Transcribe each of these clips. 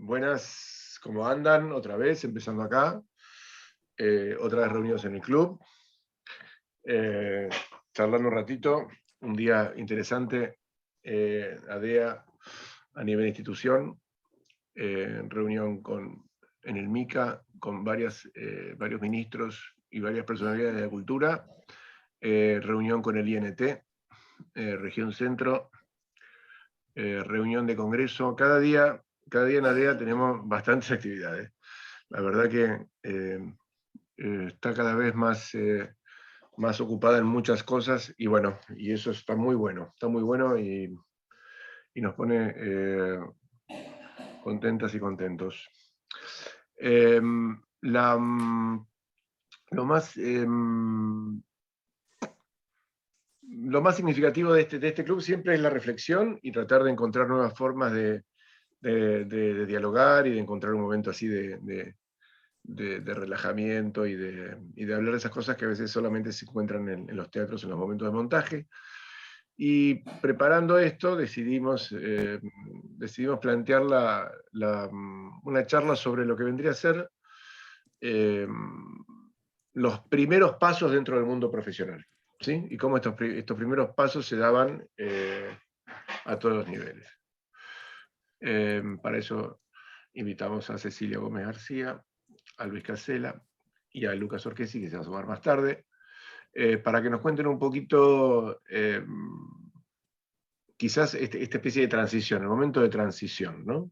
Buenas, ¿cómo andan? Otra vez, empezando acá. Otra vez reunidos en el club. Charlando un ratito. Un día interesante. ADEA a nivel institución. Reunión en el MICA con varios ministros y varias personalidades de la cultura. Reunión con el INT, Región Centro. Reunión de congreso. Cada día en ADEA tenemos bastantes actividades. La verdad que está cada vez más ocupada en muchas cosas y bueno, y eso está muy bueno y nos pone contentas y contentos. Lo más significativo de este club siempre es la reflexión y tratar de encontrar nuevas formas de dialogar y de encontrar un momento así de relajamiento y de hablar de esas cosas que a veces solamente se encuentran en los teatros en los momentos de montaje. Y preparando esto decidimos plantear una charla sobre lo que vendría a ser los primeros pasos dentro del mundo profesional, ¿sí? Y cómo estos primeros pasos se daban a todos los niveles. Para eso invitamos a Cecilia Gómez García, a Luis Casella y a Lucas Orquesi, que se va a sumar más tarde, para que nos cuenten un poquito, quizás esta especie de transición, el momento de transición, ¿no?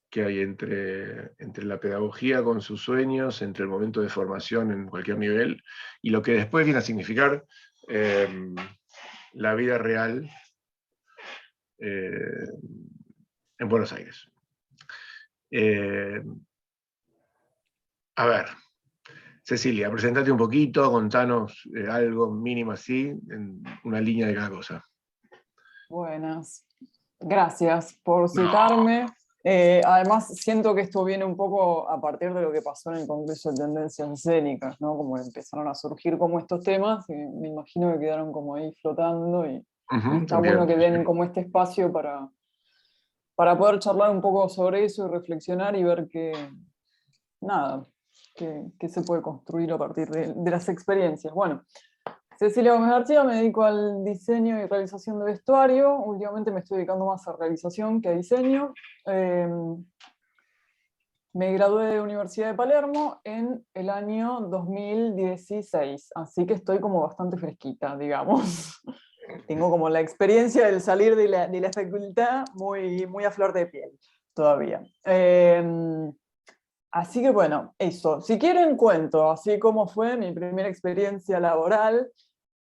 Que hay entre la pedagogía con sus sueños, entre el momento de formación en cualquier nivel, y lo que después viene a significar la vida real en Buenos Aires. A ver, Cecilia, presentate un poquito, contanos algo mínimo así, en una línea de cada cosa. Buenas, gracias por citarme. Además, siento que esto viene un poco a partir de lo que pasó en el Congreso de Tendencias Escénicas, ¿no? Como empezaron a surgir como estos temas, y me imagino que quedaron como ahí flotando, y está bueno que den como este espacio para poder charlar un poco sobre eso y reflexionar y ver qué se puede construir a partir de las experiencias. Bueno, Cecilia Gómez García, me dedico al diseño y realización de vestuario. Últimamente me estoy dedicando más a realización que a diseño. Me gradué de la Universidad de Palermo en el año 2016, así que estoy como bastante fresquita, digamos. Tengo como la experiencia del salir de la facultad muy a flor de piel todavía. Así que bueno, eso. Si quieren cuento, así como fue mi primera experiencia laboral.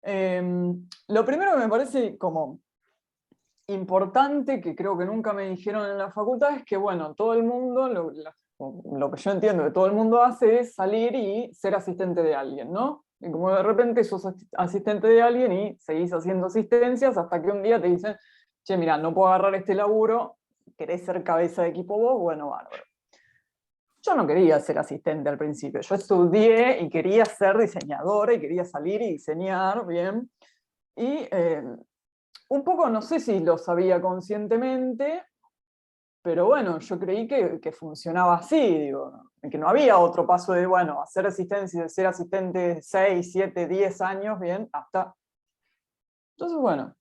Lo primero que me parece como importante, que creo que nunca me dijeron en la facultad, es que bueno, todo el mundo, lo que yo entiendo que todo el mundo hace es salir y ser asistente de alguien, ¿no? Y como de repente sos asistente de alguien y seguís haciendo asistencias hasta que un día te dicen, che, mira, no puedo agarrar este laburo, ¿querés ser cabeza de equipo vos? Bueno, bárbaro. Yo no quería ser asistente al principio, yo estudié y quería ser diseñadora y quería salir y diseñar bien. Y un poco, no sé si lo sabía conscientemente, pero bueno, yo creí que funcionaba así, digo, que no había otro paso de, bueno, hacer asistencia, ser asistente 6, 7, 10 años, bien, hasta... Entonces, bueno,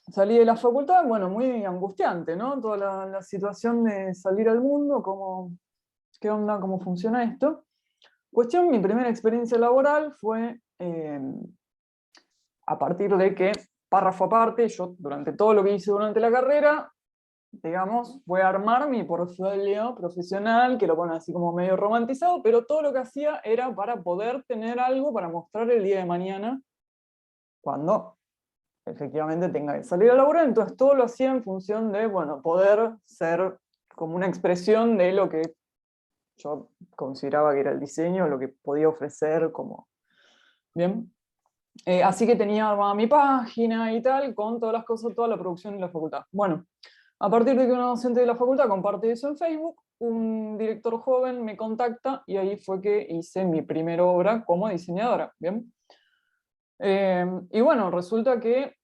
salí de la facultad, bueno, muy angustiante, ¿no? Toda la situación de salir al mundo, qué onda, cómo funciona esto. Cuestión, mi primera experiencia laboral fue a partir de que, párrafo aparte, yo durante todo lo que hice durante la carrera, digamos, voy a armar mi portfolio profesional, que lo ponen así como medio romantizado, pero todo lo que hacía era para poder tener algo para mostrar el día de mañana, cuando efectivamente tenga que salir a laburar. Entonces todo lo hacía en función de, bueno, poder ser como una expresión de lo que yo consideraba que era el diseño, lo que podía ofrecer como... Bien. Así que tenía armada mi página y tal, con todas las cosas, toda la producción de la facultad. Bueno, a partir de que una docente de la facultad comparte eso en Facebook, un director joven me contacta y ahí fue que hice mi primera obra como diseñadora. ¿Bien? Y bueno, resulta que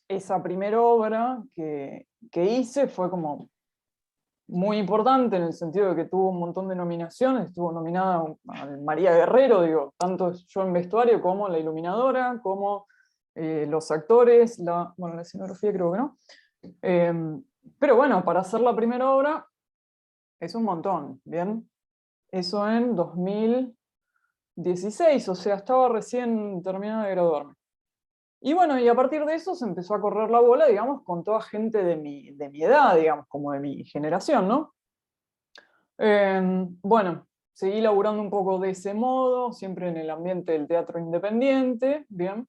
esa primera obra que hice fue como muy importante en el sentido de que tuvo un montón de nominaciones, estuvo nominada a María Guerrero, digo, tanto yo en vestuario como la iluminadora, como los actores, bueno, la escenografía creo que no. Pero bueno, para hacer la primera obra es un montón, ¿bien? Eso en 2016, o sea, estaba recién terminada de graduarme. Y bueno, y a partir de eso se empezó a correr la bola, digamos, con toda gente de mi edad, digamos, como de mi generación, ¿no? Bueno, seguí laburando un poco de ese modo, siempre en el ambiente del teatro independiente, ¿bien?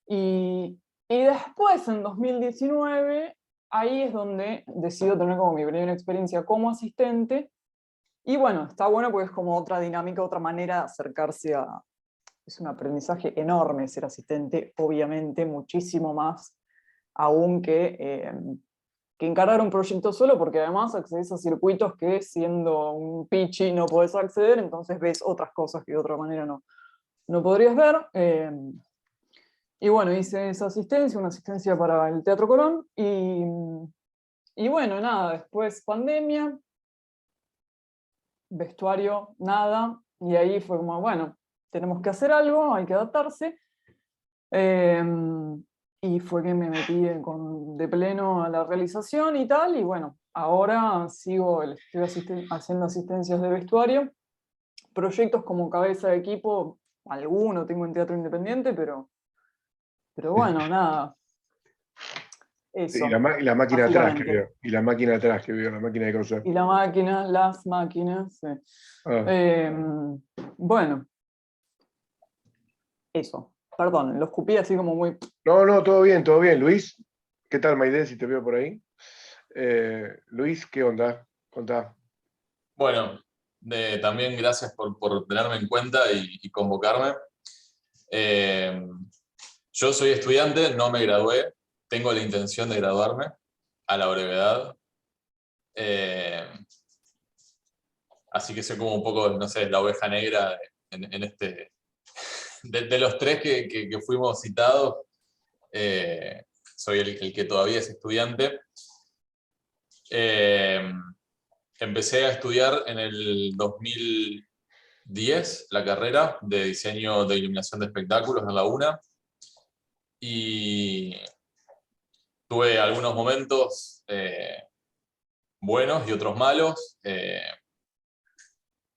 Y después, en 2019, ahí es donde decido tener como mi primera experiencia como asistente. Y bueno, está bueno porque es como otra dinámica, otra manera de acercarse a... Es un aprendizaje enorme ser asistente, obviamente, muchísimo más aún que encargar un proyecto solo, porque además accedes a circuitos que siendo un pichi no podés acceder, entonces ves otras cosas que de otra manera no podrías ver. Y bueno, hice esa asistencia, una asistencia para el Teatro Colón, y bueno, nada, después pandemia, vestuario, nada, y ahí fue como, bueno, tenemos que hacer algo, hay que adaptarse. Y fue que me metí de pleno a la realización y tal, y bueno, ahora estoy haciendo asistencias de vestuario, proyectos como cabeza de equipo, alguno tengo en teatro independiente, pero bueno, nada, Sí, y eso, la máquina atrás que básicamente. veo. Y la máquina atrás que veo, la máquina de coser. Y la máquina, las máquinas, sí. Ah. Bueno, eso. Perdón, lo escupí así como muy... No, no, todo bien, todo bien. Luis, ¿qué tal, Maide, si te veo por ahí? Luis, ¿qué onda? Contá. Bueno, también gracias por tenerme en cuenta y convocarme. Yo soy estudiante, no me gradué, tengo la intención de graduarme a la brevedad. Así que soy como un poco, no sé, la oveja negra en este... De los tres que fuimos citados, soy el que todavía es estudiante. Empecé a estudiar en el 2010 la carrera de diseño de iluminación de espectáculos en la UNA, y tuve algunos momentos buenos y otros malos.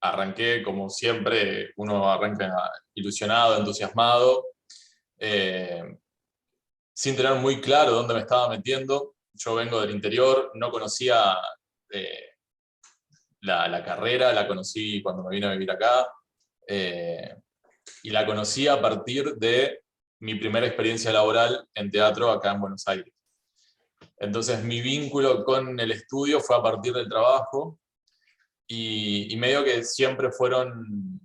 Arranqué, como siempre, uno arranca ilusionado, entusiasmado, sin tener muy claro dónde me estaba metiendo. Yo vengo del interior, no conocía la carrera, la conocí cuando me vine a vivir acá, y la conocí a partir de mi primera experiencia laboral en teatro acá en Buenos Aires. Entonces mi vínculo con el estudio fue a partir del trabajo, y medio que siempre fueron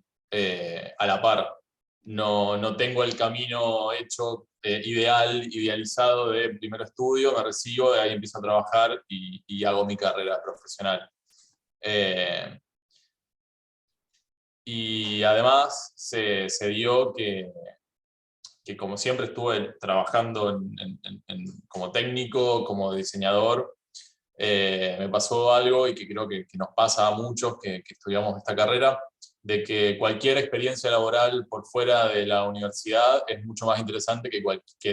a la par. No tengo el camino hecho idealizado de primero estudio, me recibo, de ahí empiezo a trabajar y hago mi carrera profesional. Y además se dio que como siempre estuve trabajando como técnico, como diseñador, me pasó algo, y que creo que nos pasa a muchos que estudiamos esta carrera, de que cualquier experiencia laboral por fuera de la universidad es mucho más interesante que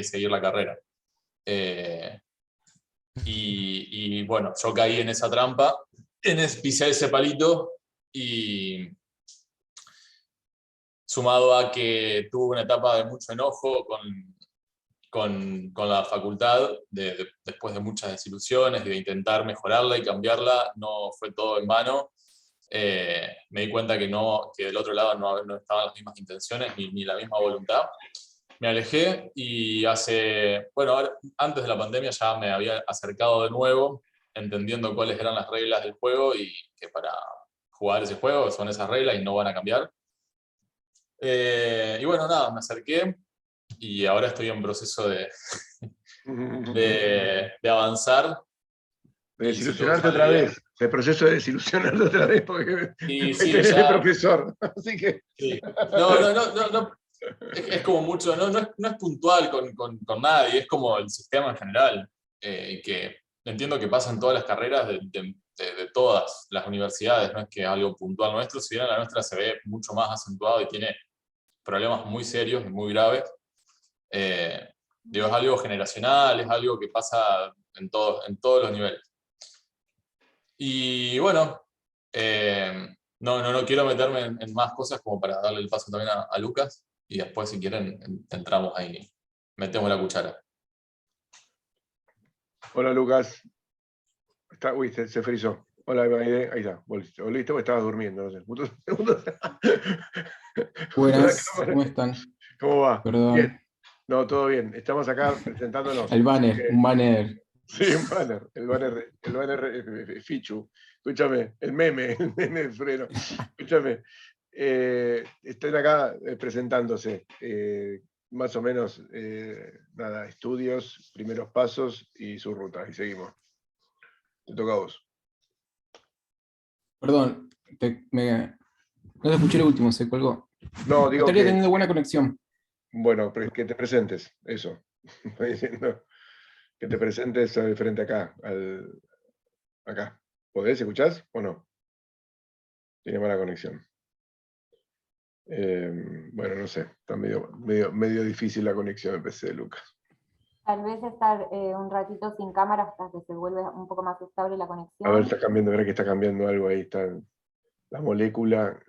seguir la carrera. Y bueno, yo caí en esa trampa, pisé ese palito, y sumado a que tuve una etapa de mucho enojo con la facultad, después de muchas desilusiones, de intentar mejorarla y cambiarla, no fue todo en vano. Me di cuenta que del otro lado no estaban las mismas intenciones ni la misma voluntad. Me alejé, y antes de la pandemia ya me había acercado de nuevo, entendiendo cuáles eran las reglas del juego, y que para jugar ese juego son esas reglas y no van a cambiar. Y bueno, nada, me acerqué, y ahora estoy en proceso de avanzar. De Y si todo desilusionarte sale otra bien. vez. El proceso de desilusionarte otra vez, porque Y ahí sí, tenés de ya. profesor. Así que. Sí. No. Es como mucho, no es puntual con nadie, es como el sistema en general, que entiendo que pasa en todas las carreras de todas las universidades, no es que algo puntual nuestro, si bien la nuestra se ve mucho más acentuado y tiene problemas muy serios y muy graves. Digo, es algo generacional, es algo que pasa en todos los niveles. Y bueno, no quiero meterme en más cosas como para darle el paso también a Lucas, y después si quieren entramos ahí, metemos la cuchara. Hola Lucas. Uy, se frizó. Hola, ahí está. Volviste o estabas durmiendo, no sé. Buenas, ¿cómo están? ¿Cómo va? Perdón. Bien. No, todo bien. Estamos acá presentándonos. El banner, un banner. Sí, un banner. El banner Fichu. Escúchame, el meme del freno. Escúchame. Están acá presentándose. Más o menos, nada, estudios, primeros pasos y su ruta. Y seguimos. Te toca a vos. Perdón, no te escuché el último, se colgó. No, digo Estaría que, teniendo buena conexión. bueno, que te presentes, eso. Estoy diciendo que te presentes frente acá, acá. ¿Podés? ¿Escuchás o no? Tiene mala conexión. Bueno, no sé, está medio difícil la conexión de PC, Lucas. Tal vez estar un ratito sin cámara hasta que se vuelve un poco más estable la conexión. A ver, verá que está cambiando algo ahí. La molécula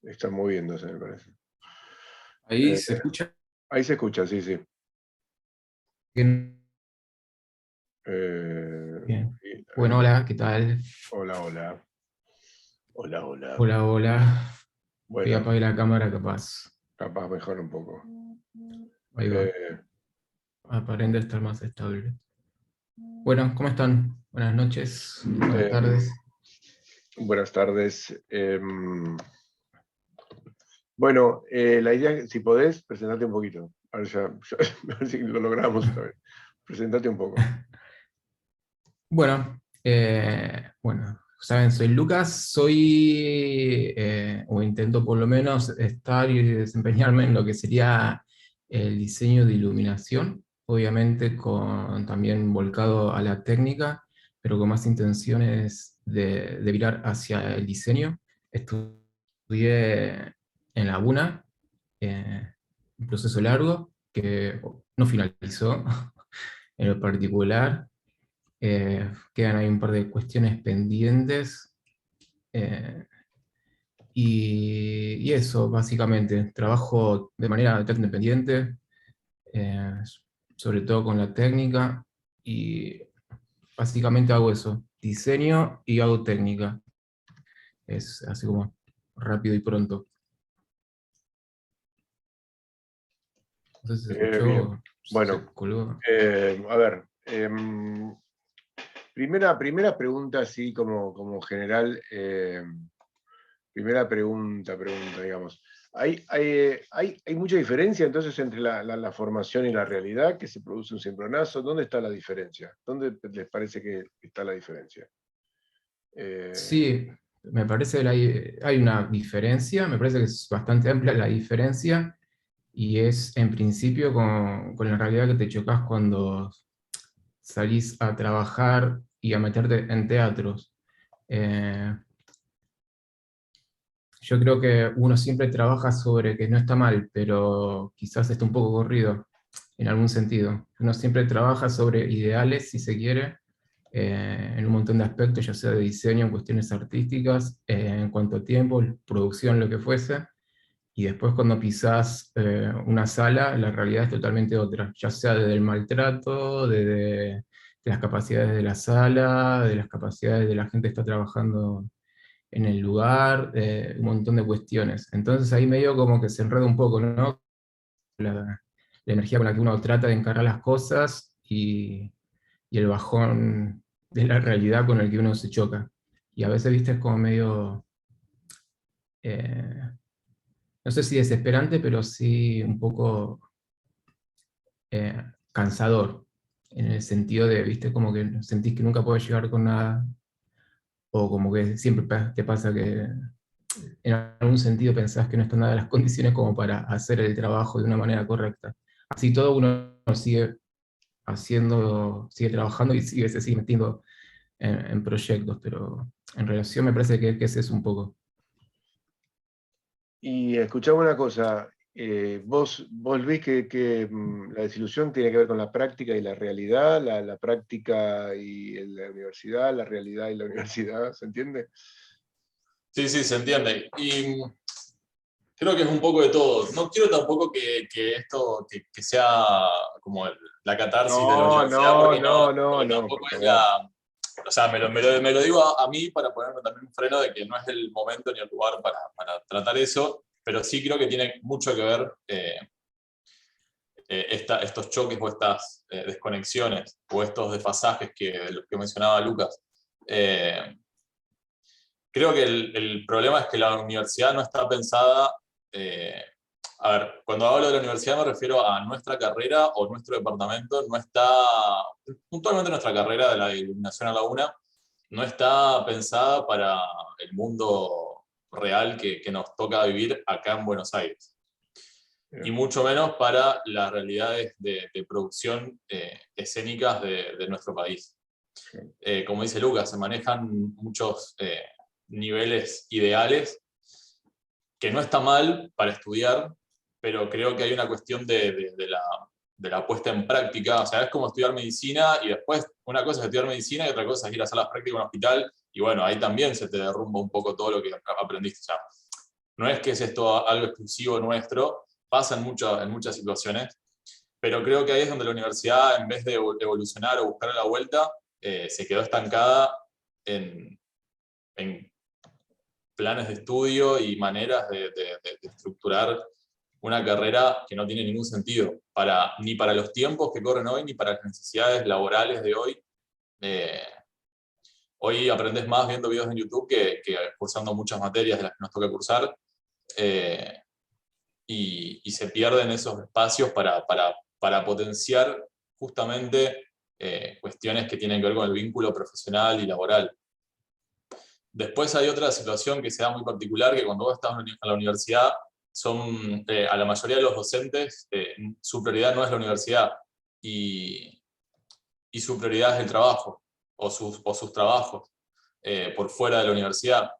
está moviéndose, me parece. Ahí se escucha. Ahí se escucha, sí, sí. Bien. Bueno, hola, ¿qué tal? Hola. Hola. Hola. Bueno, Voy a apagar la cámara, capaz. Capaz mejor un poco. Ahí va. Aparenta estar más estable. Bueno, ¿cómo están? Buenas noches, buenas tardes. Buenas tardes. Bueno, la idea, si podés, presentarte un poquito. A ver, a ver si lo logramos esta vez. Presentate un poco. Bueno, saben, soy Lucas, o intento por lo menos estar y desempeñarme en lo que sería el diseño de iluminación, obviamente también volcado a la técnica, pero con más intenciones de virar hacia el diseño. Estudié en la UNA, un proceso largo que no finalizó en lo particular. Quedan ahí un par de cuestiones pendientes. Y eso, básicamente. Trabajo de manera independiente, sobre todo con la técnica, y básicamente hago eso, diseño y hago técnica. Es así como rápido y pronto. No sé si se escuchó. Bien. Bueno, se colgó. A ver. Primera pregunta, así como general. Primera pregunta, digamos. ¿Hay mucha diferencia entonces entre la formación y la realidad, que se produce un cimbronazo? ¿Dónde está la diferencia? ¿Dónde les parece que está la diferencia? Sí, me parece que hay una diferencia, me parece que es bastante amplia la diferencia, y es en principio con la realidad que te chocas cuando salís a trabajar y a meterte en teatros. Yo creo que uno siempre trabaja sobre que no está mal, pero quizás está un poco corrido en algún sentido. Uno siempre trabaja sobre ideales, si se quiere, en un montón de aspectos, ya sea de diseño, en cuestiones artísticas, en cuanto a tiempo, producción, lo que fuese, y después cuando pisás una sala, la realidad es totalmente otra, ya sea desde el maltrato, de las capacidades de la sala, de las capacidades de la gente que está trabajando en el lugar, un montón de cuestiones. Entonces ahí medio como que se enreda un poco, ¿no? La energía con la que uno trata de encarar las cosas y el bajón de la realidad con el que uno se choca. Y a veces, viste, es como medio, no sé si desesperante, pero sí un poco cansador, en el sentido de, viste, como que sentís que nunca podés llegar con nada, o como que siempre te pasa que en algún sentido pensás que no están dadas las condiciones como para hacer el trabajo de una manera correcta. Así todo uno sigue sigue trabajando y se sigue metiendo en proyectos, pero en relación me parece que ese es un poco. Y escuchame una cosa, vos ves que la desilusión tiene que ver con la práctica y la realidad, la práctica y la universidad, la realidad y la universidad, ¿se entiende? Sí, sí, se entiende. Y creo que es un poco de todo. No quiero tampoco que esto que sea como la catarsis de la No, universidad, no, porque no, no, porque no, tampoco por es favor. o sea, me lo digo a mí para ponerme también un freno de que no es el momento ni el lugar para tratar eso, pero sí creo que tiene mucho que ver estos choques o estas desconexiones o estos desfasajes de los que mencionaba Lucas. Creo que el problema es que la universidad no está pensada. A ver, cuando hablo de la universidad me refiero a nuestra carrera o nuestro departamento. No está, puntualmente nuestra carrera de la iluminación a la UNA, no está pensada para el mundo real que nos toca vivir acá en Buenos Aires. Y mucho menos para las realidades de producción escénicas de nuestro país. Como dice Lucas, se manejan muchos niveles ideales, que no está mal para estudiar, pero creo que hay una cuestión de la puesta en práctica. O sea, es como estudiar medicina y después una cosa es estudiar medicina y otra cosa es ir a hacer las prácticas en un hospital, y bueno, ahí también se te derrumba un poco todo lo que aprendiste. O sea, no es que es esto algo exclusivo nuestro, pasa en muchas situaciones, pero creo que ahí es donde la universidad, en vez de evolucionar o buscar la vuelta, se quedó estancada en planes de estudio y maneras de estructurar una carrera que no tiene ningún sentido, ni para los tiempos que corren hoy, ni para las necesidades laborales de hoy. Hoy aprendes más viendo videos en YouTube que cursando muchas materias de las que nos toca cursar, y se pierden esos espacios para potenciar justamente cuestiones que tienen que ver con el vínculo profesional y laboral. Después hay otra situación que se da muy particular, que cuando vos estás en la universidad, a la mayoría de los docentes, su prioridad no es la universidad, y su prioridad es el trabajo, o sus trabajos por fuera de la universidad.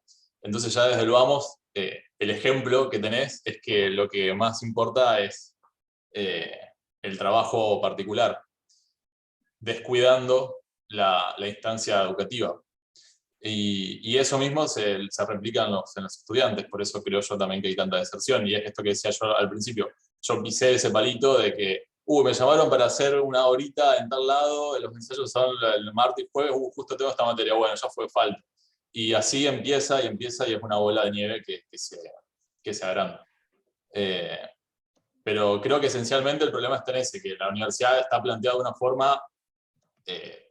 Entonces ya desde el vamos, el ejemplo que tenés es que lo que más importa es el trabajo particular, descuidando la instancia educativa. Y eso mismo se replica en los estudiantes, por eso creo yo también que hay tanta deserción. Y es esto que decía yo al principio, yo pisé ese palito de que me llamaron para hacer una horita en tal lado, los ensayos son el martes y jueves, justo tengo esta materia, bueno, ya fue falta. Y así empieza y es una bola de nieve que se agranda. Pero creo que esencialmente el problema está en ese, que la universidad está planteada de una forma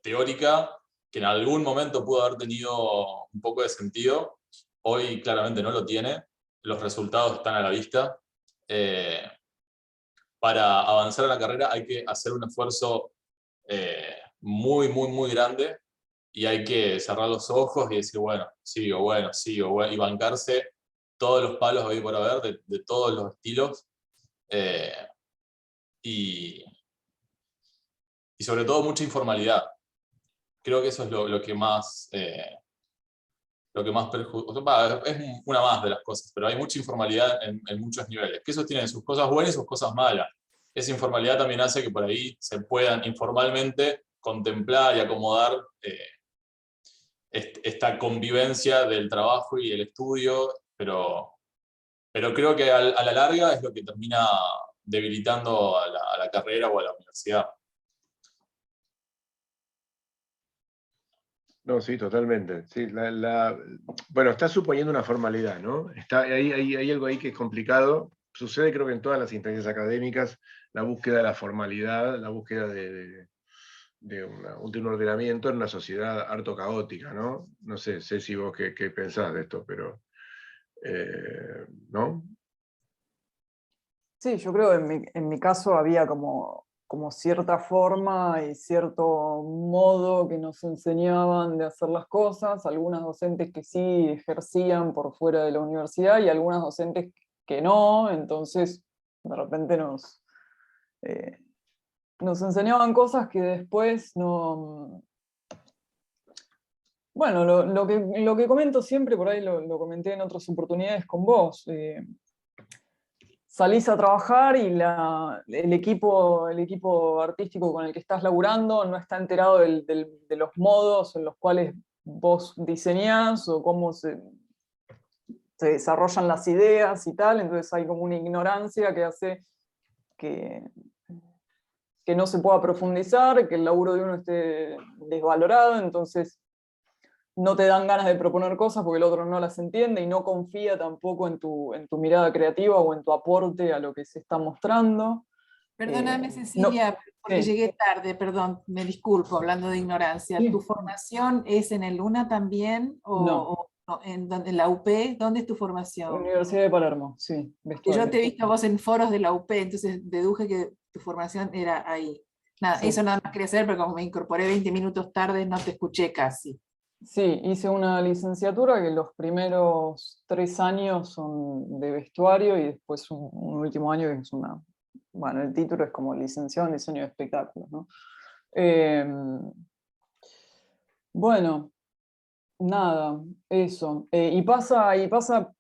teórica que en algún momento pudo haber tenido un poco de sentido. Hoy claramente no lo tiene, los resultados están a la vista. Para avanzar en la carrera hay que hacer un esfuerzo muy, muy, muy grande, y hay que cerrar los ojos y decir, bueno, sigo, y bancarse todos los palos hoy por haber, de todos los estilos, y sobre todo mucha informalidad. Creo que eso es lo que más perjudica. Es una más de las cosas, pero hay mucha informalidad en muchos niveles, que eso tiene sus cosas buenas y sus cosas malas. Esa informalidad también hace que por ahí se puedan informalmente contemplar y acomodar esta convivencia del trabajo y el estudio, pero creo que a la larga es lo que termina debilitando a la carrera o a la universidad. No, sí, totalmente. Sí, bueno, está suponiendo una formalidad, ¿no? Hay algo ahí que es complicado. Sucede, creo que en todas las instancias académicas, la búsqueda de la formalidad, la búsqueda de un ordenamiento en una sociedad harto caótica, ¿no? No sé si vos qué pensás de esto, pero ¿no? Sí, yo creo que en mi caso había como cierta forma y cierto modo que nos enseñaban de hacer las cosas, algunas docentes que sí ejercían por fuera de la universidad y algunas docentes que no, entonces de repente nos enseñaban cosas que después no... Bueno, lo que comento siempre, por ahí lo comenté en otras oportunidades con vos. Salís a trabajar y el equipo artístico con el que estás laburando no está enterado de los modos en los cuales vos diseñás o cómo se desarrollan las ideas y tal, entonces hay como una ignorancia que hace que no se pueda profundizar, que el laburo de uno esté desvalorado, entonces no te dan ganas de proponer cosas porque el otro no las entiende y no confía tampoco en tu mirada creativa o en tu aporte a lo que se está mostrando. Perdóname, No, Cecilia, porque sí. llegué tarde, perdón, me disculpo hablando de ignorancia. Sí. ¿Tu formación es en el LUNA también No. o en la UP? ¿Dónde es tu formación? Universidad de Palermo, sí. Porque yo vestuario. te he visto a vos en foros de la UP, entonces deduje que tu formación era ahí. Nada, Sí. eso nada más quería saber, pero como me incorporé 20 minutos tarde, no te escuché casi. Sí, hice una licenciatura que los primeros 3 años son de vestuario y después un último año que es una... Bueno, el título es como licenciado en diseño de espectáculos, ¿no? Bueno, nada, eso. Y pasa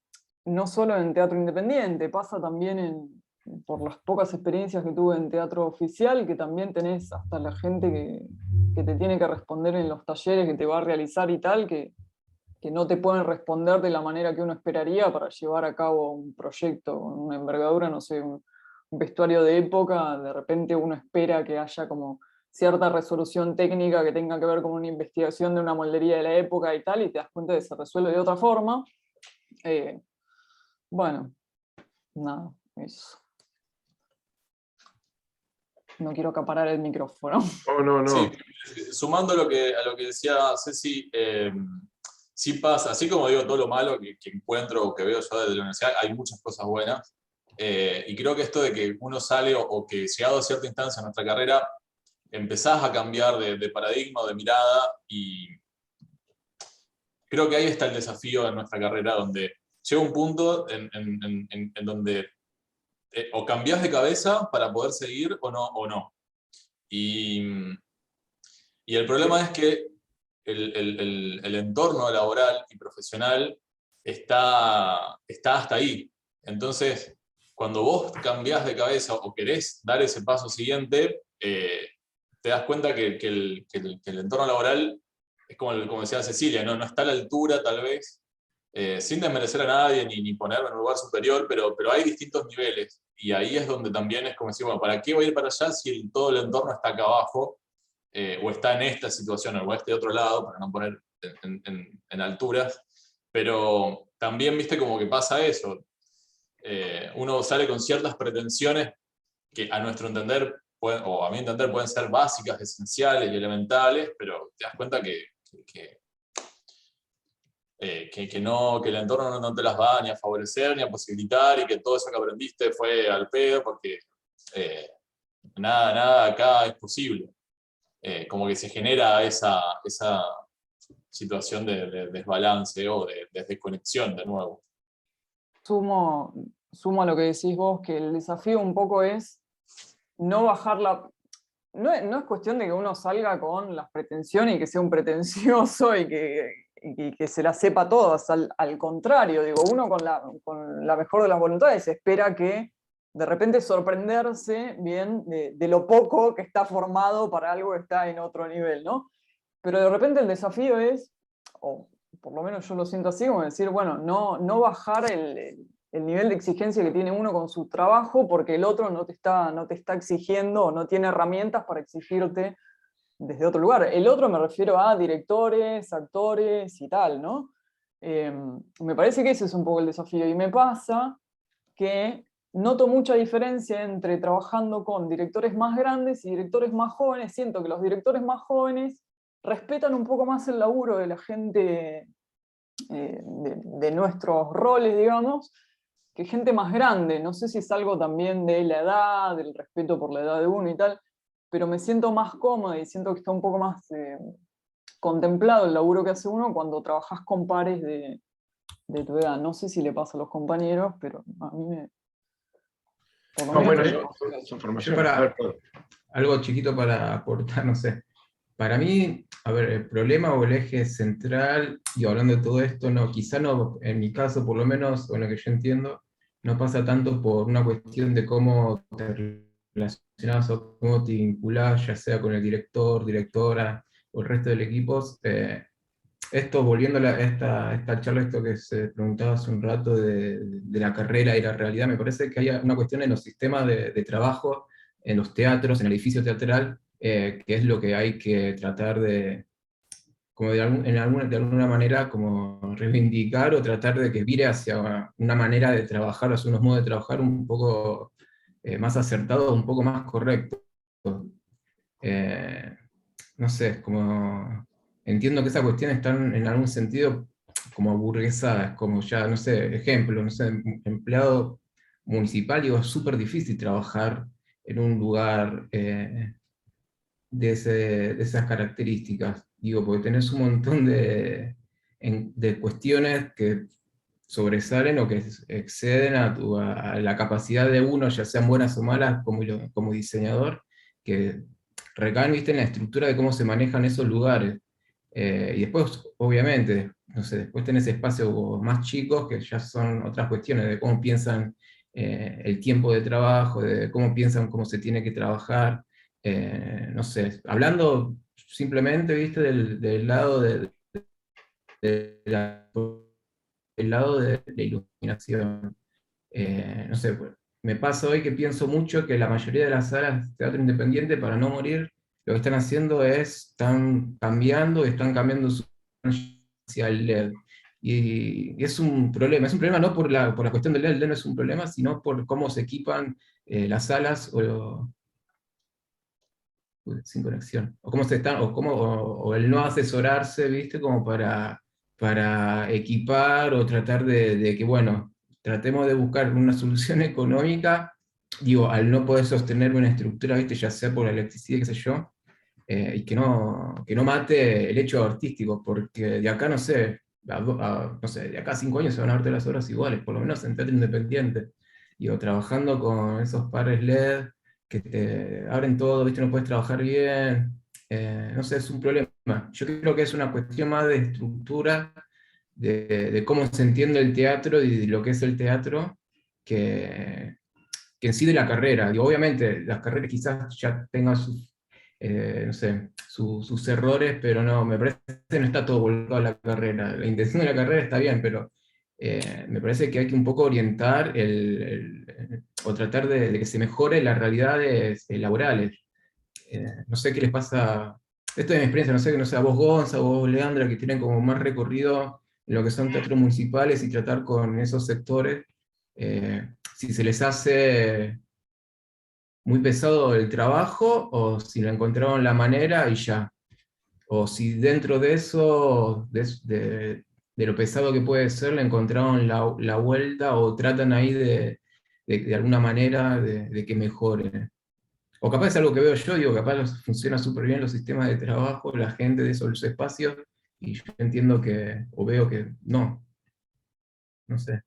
no solo en teatro independiente, pasa también por las pocas experiencias que tuve en teatro oficial, que también tenés hasta la gente que te tiene que responder en los talleres que te va a realizar y tal, que no te pueden responder de la manera que uno esperaría para llevar a cabo un proyecto con una envergadura, no sé, un vestuario de época, de repente uno espera que haya como cierta resolución técnica que tenga que ver con una investigación de una moldería de la época y tal, y te das cuenta de que se resuelve de otra forma. Bueno, nada, eso. No quiero acaparar el micrófono. Oh, no, no. Sí, sumando a lo que decía Ceci, sí pasa, así como digo todo lo malo que encuentro o que veo yo desde la universidad, hay muchas cosas buenas. Y creo que esto de que uno sale o que llegado a cierta instancia en nuestra carrera, empezás a cambiar de paradigma o de mirada, y creo que ahí está el desafío en nuestra carrera, donde llega un punto en donde o cambiás de cabeza para poder seguir o no. Y el problema es que el entorno laboral y profesional está hasta ahí. Entonces, cuando vos cambiás de cabeza o querés dar ese paso siguiente, te das cuenta que el entorno laboral es como decía Cecilia, no está a la altura tal vez, sin desmerecer a nadie ni ponerme en un lugar superior, pero hay distintos niveles. Y ahí es donde también es como decir, bueno, ¿para qué voy a ir para allá si todo el entorno está acá abajo? O está en esta situación o este otro lado, para no poner en alturas, pero también, viste, como que pasa eso. Uno sale con ciertas pretensiones que a nuestro entender, o a mi entender, pueden ser básicas, esenciales y elementales, pero te das cuenta que el entorno no te las va ni a favorecer ni a posibilitar, y que todo eso que aprendiste fue al pedo, porque nada acá es posible. Como que se genera esa situación de desbalance o de desconexión de nuevo. Sumo a lo que decís vos, que el desafío un poco es no bajar la... No es cuestión de que uno salga con las pretensiones y que sea un pretencioso y que se las sepa todas, al contrario, digo, uno con la mejor de las voluntades espera que de repente sorprenderse bien de lo poco que está formado para algo que está en otro nivel, ¿no? Pero de repente el desafío es, o por lo menos yo lo siento así, como decir, bueno, no bajar el nivel de exigencia que tiene uno con su trabajo porque el otro no te está exigiendo o no tiene herramientas para exigirte desde otro lugar. El otro me refiero a directores, actores y tal, ¿no? Me parece que ese es un poco el desafío. Y me pasa que noto mucha diferencia entre trabajando con directores más grandes y directores más jóvenes. Siento que los directores más jóvenes respetan un poco más el laburo de la gente de nuestros roles, digamos, que gente más grande. No sé si es algo también de la edad, del respeto por la edad de uno y tal, pero me siento más cómoda y siento que está un poco más contemplado el laburo que hace uno cuando trabajas con pares de tu edad. No sé si le pasa a los compañeros, pero a mí Por lo No, menos. bueno, son formaciones. para- A ver, perdón. Algo chiquito para aportar, no sé. Para mí, a ver, el problema o el eje central, y hablando de todo esto, no, quizá no, en mi caso por lo menos, o en lo que yo entiendo, no pasa tanto por una cuestión de cómo te relacionas o cómo te vinculás, ya sea con el director, directora o el resto del equipo. Esto, volviendo a esta charla, esto que se preguntaba hace un rato de la carrera y la realidad, me parece que hay una cuestión en los sistemas de trabajo, en los teatros, en el edificio teatral, que es lo que hay que tratar de, como de alguna manera, como reivindicar o tratar de que vire hacia una manera de trabajar, hacia unos modos de trabajar un poco más acertados, un poco más correctos. Eh, no sé, como entiendo que esas cuestiones están en algún sentido como aburguesadas, como ya, no sé, ejemplo, no sé, empleado municipal, digo, es súper difícil trabajar en un lugar de esas características, digo, porque tenés un montón de cuestiones que sobresalen o que exceden a la capacidad de uno, ya sean buenas o malas, como diseñador, que recaen, viste, en la estructura de cómo se manejan esos lugares. Y después, obviamente, no sé, después tenés espacios más chicos que ya son otras cuestiones de cómo piensan el tiempo de trabajo, de cómo piensan cómo se tiene que trabajar. No sé, hablando simplemente, viste, del lado del lado de la iluminación. No sé, pues, me pasa hoy que pienso mucho que la mayoría de las salas de teatro independiente, para no morir, lo que están haciendo están cambiando su hacia el LED. Y es un problema no por la cuestión del LED, el LED no es un problema, sino por cómo se equipan las salas sin conexión, o cómo se están, o el no asesorarse, ¿viste? Como para equipar o tratar de que, bueno, tratemos de buscar una solución económica, digo, al no poder sostener una estructura, ¿viste? Ya sea por la electricidad, qué sé yo, y que no mate el hecho artístico, porque de acá, no sé, no sé, de acá a 5 años se van a ver las obras iguales, por lo menos en teatro independiente, digo, trabajando con esos pares LED, que te abren todo, ¿viste? No puedes trabajar bien, no sé, es un problema. Yo creo que es una cuestión más de estructura, de cómo se entiende el teatro y de lo que es el teatro, que en sí de la carrera. Y obviamente las carreras quizás ya tengan sus, no sé, sus errores, pero no, me parece que no está todo volcado a la carrera. La intención de la carrera está bien, pero me parece que hay que un poco orientar o tratar de que se mejore las realidades laborales. No sé qué les pasa, esto es mi experiencia, no sé, a vos Gonza, o vos Leandra, que tienen como más recorrido en lo que son teatros municipales y tratar con esos sectores, si se les hace muy pesado el trabajo o si lo encontraron la manera y ya. O si dentro de eso, de lo pesado que puede ser, le encontraron la vuelta o tratan ahí de alguna manera de que mejore. O capaz es algo que veo yo, digo, capaz funciona súper bien los sistemas de trabajo, la gente de esos espacios, y yo entiendo que, o veo que no. No sé.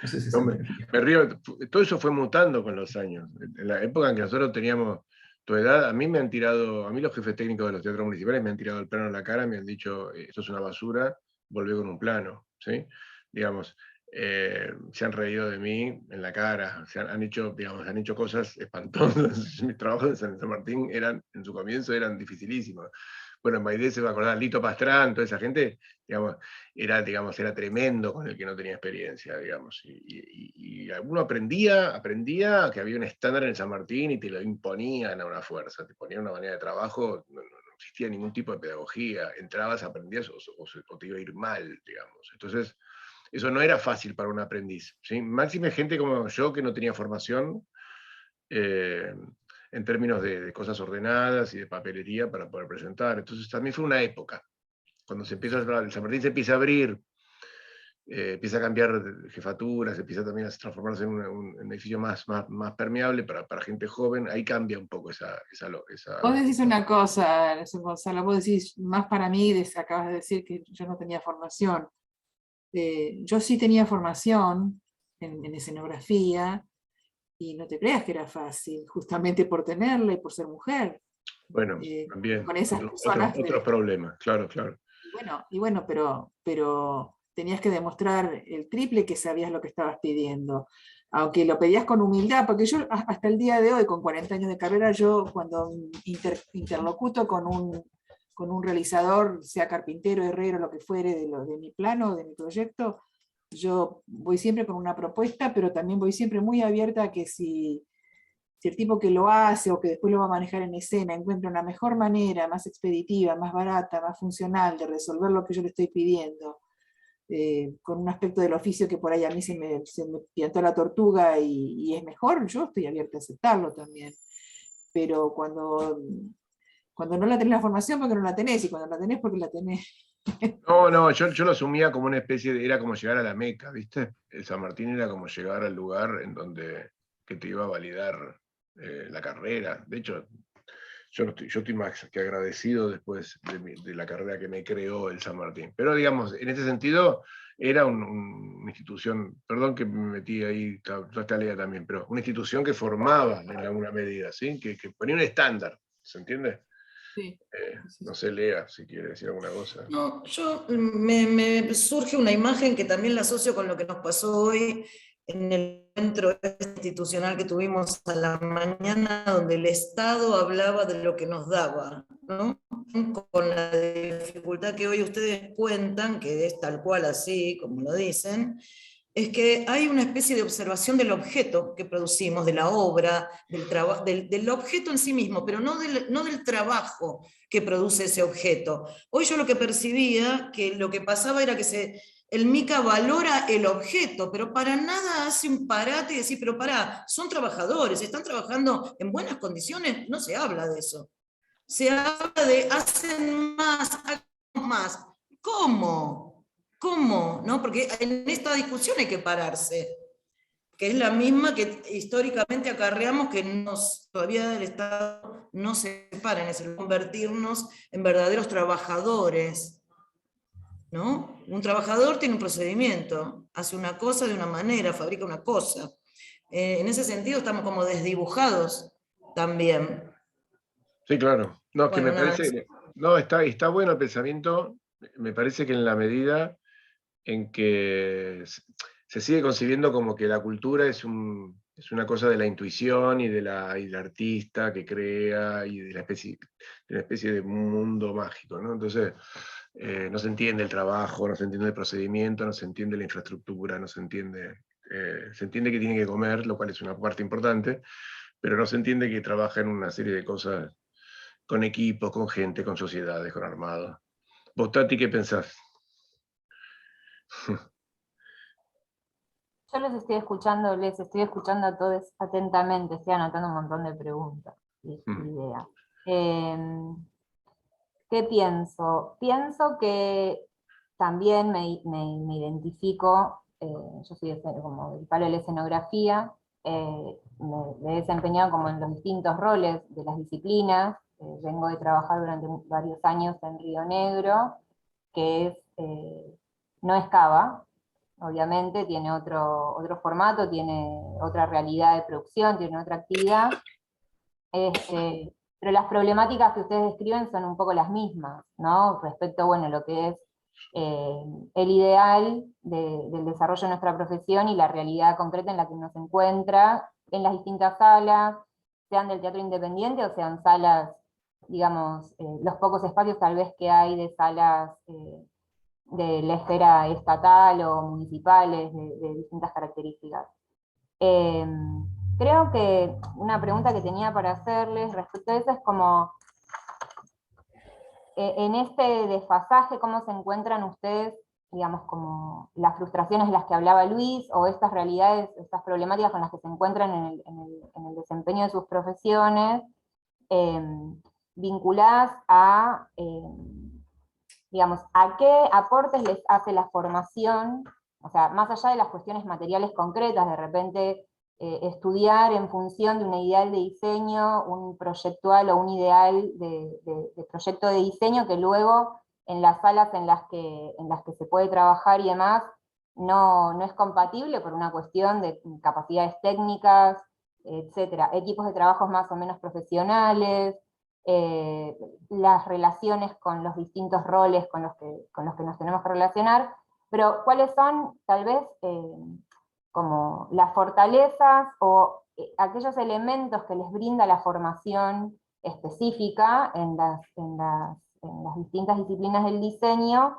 No sé si No, se me entiende. río, todo eso fue mutando con los años. En la época en que nosotros teníamos tu edad, a mí los jefes técnicos de los teatros municipales me han tirado el plano en la cara, me han dicho, esto es una basura, volvé con un plano, ¿sí? Digamos, se han reído de mí en la cara, han hecho cosas espantosas. Mis trabajos en San Martín en su comienzo eran dificilísimos. Bueno, Maidé se va a acordar, Lito Pastrán, toda esa gente, digamos, era tremendo con el que no tenía experiencia, digamos. Y uno aprendía que había un estándar en San Martín y te lo imponían a una fuerza, te ponían una manera de trabajo, no existía ningún tipo de pedagogía, entrabas, aprendías o te iba a ir mal, digamos. Entonces, eso no era fácil para un aprendiz, ¿sí? Máxime gente como yo que no tenía formación, en términos de cosas ordenadas y de papelería para poder presentar. Entonces también fue una época, cuando el San Martín se empieza a abrir, empieza a cambiar de jefaturas, empieza también a transformarse en un edificio más permeable para gente joven, ahí cambia un poco esa. Vos decís una cosa, Gonzalo, vos decís más para mí, acabas de decir que yo no tenía formación. Yo sí tenía formación en escenografía, Y no te creas que era fácil, justamente por tenerla y por ser mujer. Bueno, también. Con esas personas Otros problemas, claro, claro. Y bueno, pero tenías que demostrar el triple que sabías lo que estabas pidiendo. Aunque lo pedías con humildad, porque yo hasta el día de hoy, con 40 años de carrera, yo cuando interlocuto con un realizador, sea carpintero, herrero, lo que fuere, de mi plano, de mi proyecto, yo voy siempre con una propuesta, pero también voy siempre muy abierta a que si el tipo que lo hace o que después lo va a manejar en escena encuentra una mejor manera, más expeditiva, más barata, más funcional de resolver lo que yo le estoy pidiendo, con un aspecto del oficio que por ahí a mí se me piantó la tortuga y es mejor, yo estoy abierta a aceptarlo también. Pero cuando no la tenés la formación, porque no la tenés, y cuando la tenés, porque la tenés. No, yo lo asumía como una especie de, era como llegar a la Meca, ¿viste? El San Martín era como llegar al lugar en donde que te iba a validar la carrera. De hecho, yo estoy más que agradecido después de la carrera que me creó el San Martín. Pero digamos, en ese sentido, era una institución, perdón que me metí ahí, toda esta lea también, pero una institución que formaba en alguna medida, ¿sí? Que ponía un estándar, ¿se entiende? Sí. No sé, Lea, si quiere decir alguna cosa. No, me surge una imagen que también la asocio con lo que nos pasó hoy en el encuentro institucional que tuvimos a la mañana, donde el Estado hablaba de lo que nos daba, ¿no? Con la dificultad que hoy ustedes cuentan, que es tal cual así, como lo dicen, es que hay una especie de observación del objeto que producimos, de la obra, del objeto en sí mismo, pero no del trabajo que produce ese objeto. Hoy yo lo que percibía, que lo que pasaba era que el MICA valora el objeto, pero para nada hace un parate y decir, pero pará, son trabajadores, están trabajando en buenas condiciones, no se habla de eso. Se habla de hacen más, hagamos más. ¿Cómo? ¿Cómo? ¿No? Porque en esta discusión hay que pararse, que es la misma que históricamente acarreamos, que todavía el Estado no se para en ese convertirnos en verdaderos trabajadores, ¿no? Un trabajador tiene un procedimiento, hace una cosa de una manera, fabrica una cosa. En ese sentido estamos como desdibujados también. Sí, claro. No, es que Bueno, me parece, no, está bueno el pensamiento, me parece que en la medida en que se sigue concibiendo como que la cultura es una cosa de la intuición y del artista que crea y de una especie de mundo mágico, ¿no? Entonces, no se entiende el trabajo, no se entiende el procedimiento, no se entiende la infraestructura, no se entiende que tiene que comer, lo cual es una parte importante, pero no se entiende que trabaja en una serie de cosas con equipos, con gente, con sociedades, con armados. ¿Vos, Tati, qué pensás? Yo les estoy escuchando a todos atentamente, estoy anotando un montón de preguntas y ideas. ¿Qué pienso? Pienso que también me identifico, yo soy como del palo de la escenografía, me he desempeñado como en los distintos roles de las disciplinas, vengo de trabajar durante varios años en Río Negro, que no es Cava, obviamente, tiene otro formato, tiene otra realidad de producción, tiene otra actividad, pero las problemáticas que ustedes describen son un poco las mismas, ¿no? Respecto, bueno, lo que es el ideal del desarrollo de nuestra profesión y la realidad concreta en la que uno se encuentra en las distintas salas, sean del teatro independiente o sean salas, digamos, los pocos espacios tal vez que hay de salas de la esfera estatal o municipales de distintas características. Creo que una pregunta que tenía para hacerles respecto a eso es como, en este desfasaje, ¿cómo se encuentran ustedes, digamos, como las frustraciones de las que hablaba Luis, o estas realidades, estas problemáticas con las que se encuentran en el desempeño de sus profesiones, vinculadas a, digamos, a qué aportes les hace la formación, o sea, más allá de las cuestiones materiales concretas, de repente estudiar en función de un ideal de diseño, un proyectual o un ideal de proyecto de diseño que luego en las salas en las que se puede trabajar y demás no es compatible por una cuestión de capacidades técnicas, etcétera, equipos de trabajos más o menos profesionales, las relaciones con los distintos roles con los que nos tenemos que relacionar, pero cuáles son tal vez como las fortalezas o aquellos elementos que les brinda la formación específica en las distintas disciplinas del diseño,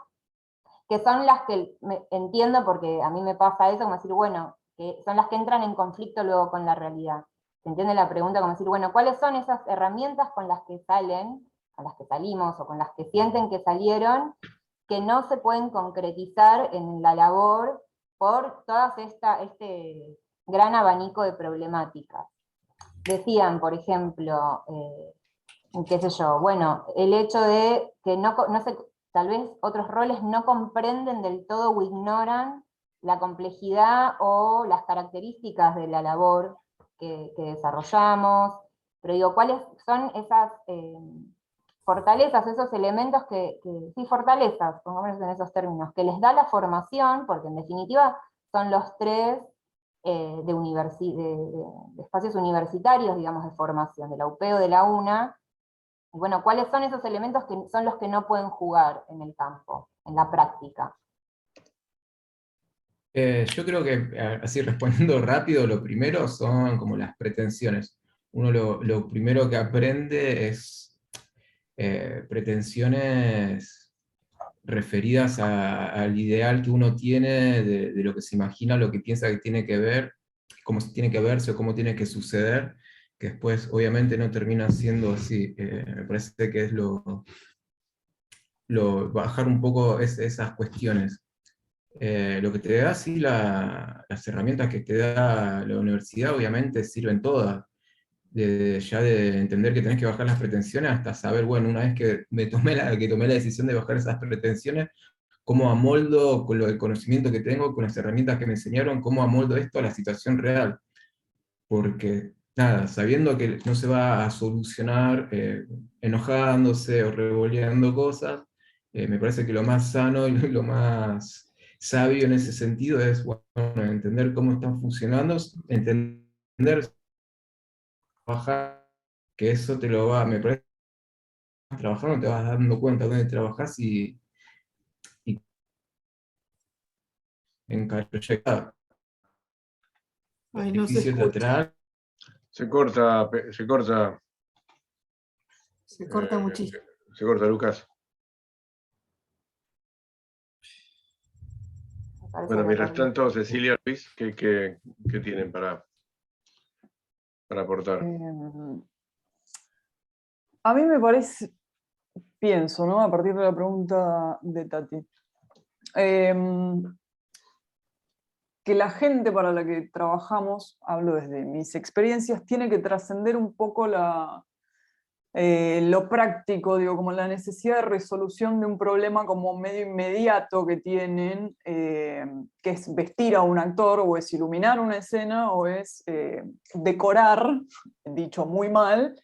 que son las que entiendo, porque a mí me pasa eso, como decir, bueno, que son las que entran en conflicto luego con la realidad. ¿Se entiende la pregunta? Como decir, bueno, ¿cuáles son esas herramientas con las que salen, con las que salimos, o con las que sienten que salieron, que no se pueden concretizar en la labor por todo este gran abanico de problemáticas? Decían, por ejemplo, qué sé yo, bueno, el hecho de que tal vez otros roles no comprenden del todo o ignoran la complejidad o las características de la labor que desarrollamos, pero digo, ¿cuáles son esas fortalezas, esos elementos sí, fortalezas, pongámonos en esos términos, que les da la formación, porque en definitiva son los tres de espacios universitarios, digamos, de formación, de la UP o de la UNA. Y bueno, ¿cuáles son esos elementos que son los que no pueden jugar en el campo, en la práctica? Yo creo que, así respondiendo rápido, lo primero son como las pretensiones. Uno lo primero que aprende es pretensiones referidas al ideal que uno tiene, de lo que se imagina, lo que piensa que tiene que ver, cómo tiene que verse o cómo tiene que suceder, que después obviamente no termina siendo así. Me parece que es bajar un poco esas cuestiones. Lo que te da, sí, las herramientas que te da la universidad, obviamente sirven todas. Ya de entender que tenés que bajar las pretensiones hasta saber, bueno, una vez que tomé la decisión de bajar esas pretensiones, cómo amoldo con el conocimiento que tengo, con las herramientas que me enseñaron, cómo amoldo esto a la situación real. Porque, nada, sabiendo que no se va a solucionar enojándose o revoleando cosas, me parece que lo más sano y lo más sabio en ese sentido es, bueno, entender cómo están funcionando, entender, trabajar, que eso te lo va, me parece, trabajando te vas dando cuenta de dónde trabajas y en cada proyecto, Ay, no se edificio escucha. teatral. Se corta, Se corta muchísimo. se corta, Lucas. Bueno, mientras tanto, Cecilia, Luis, ¿qué tienen para aportar? A mí me parece, pienso, ¿no? A partir de la pregunta de Tati, que la gente para la que trabajamos, hablo desde mis experiencias, tiene que trascender un poco lo práctico, digo, como la necesidad de resolución de un problema como medio inmediato que tienen, que es vestir a un actor, o es iluminar una escena, o es decorar, dicho muy mal,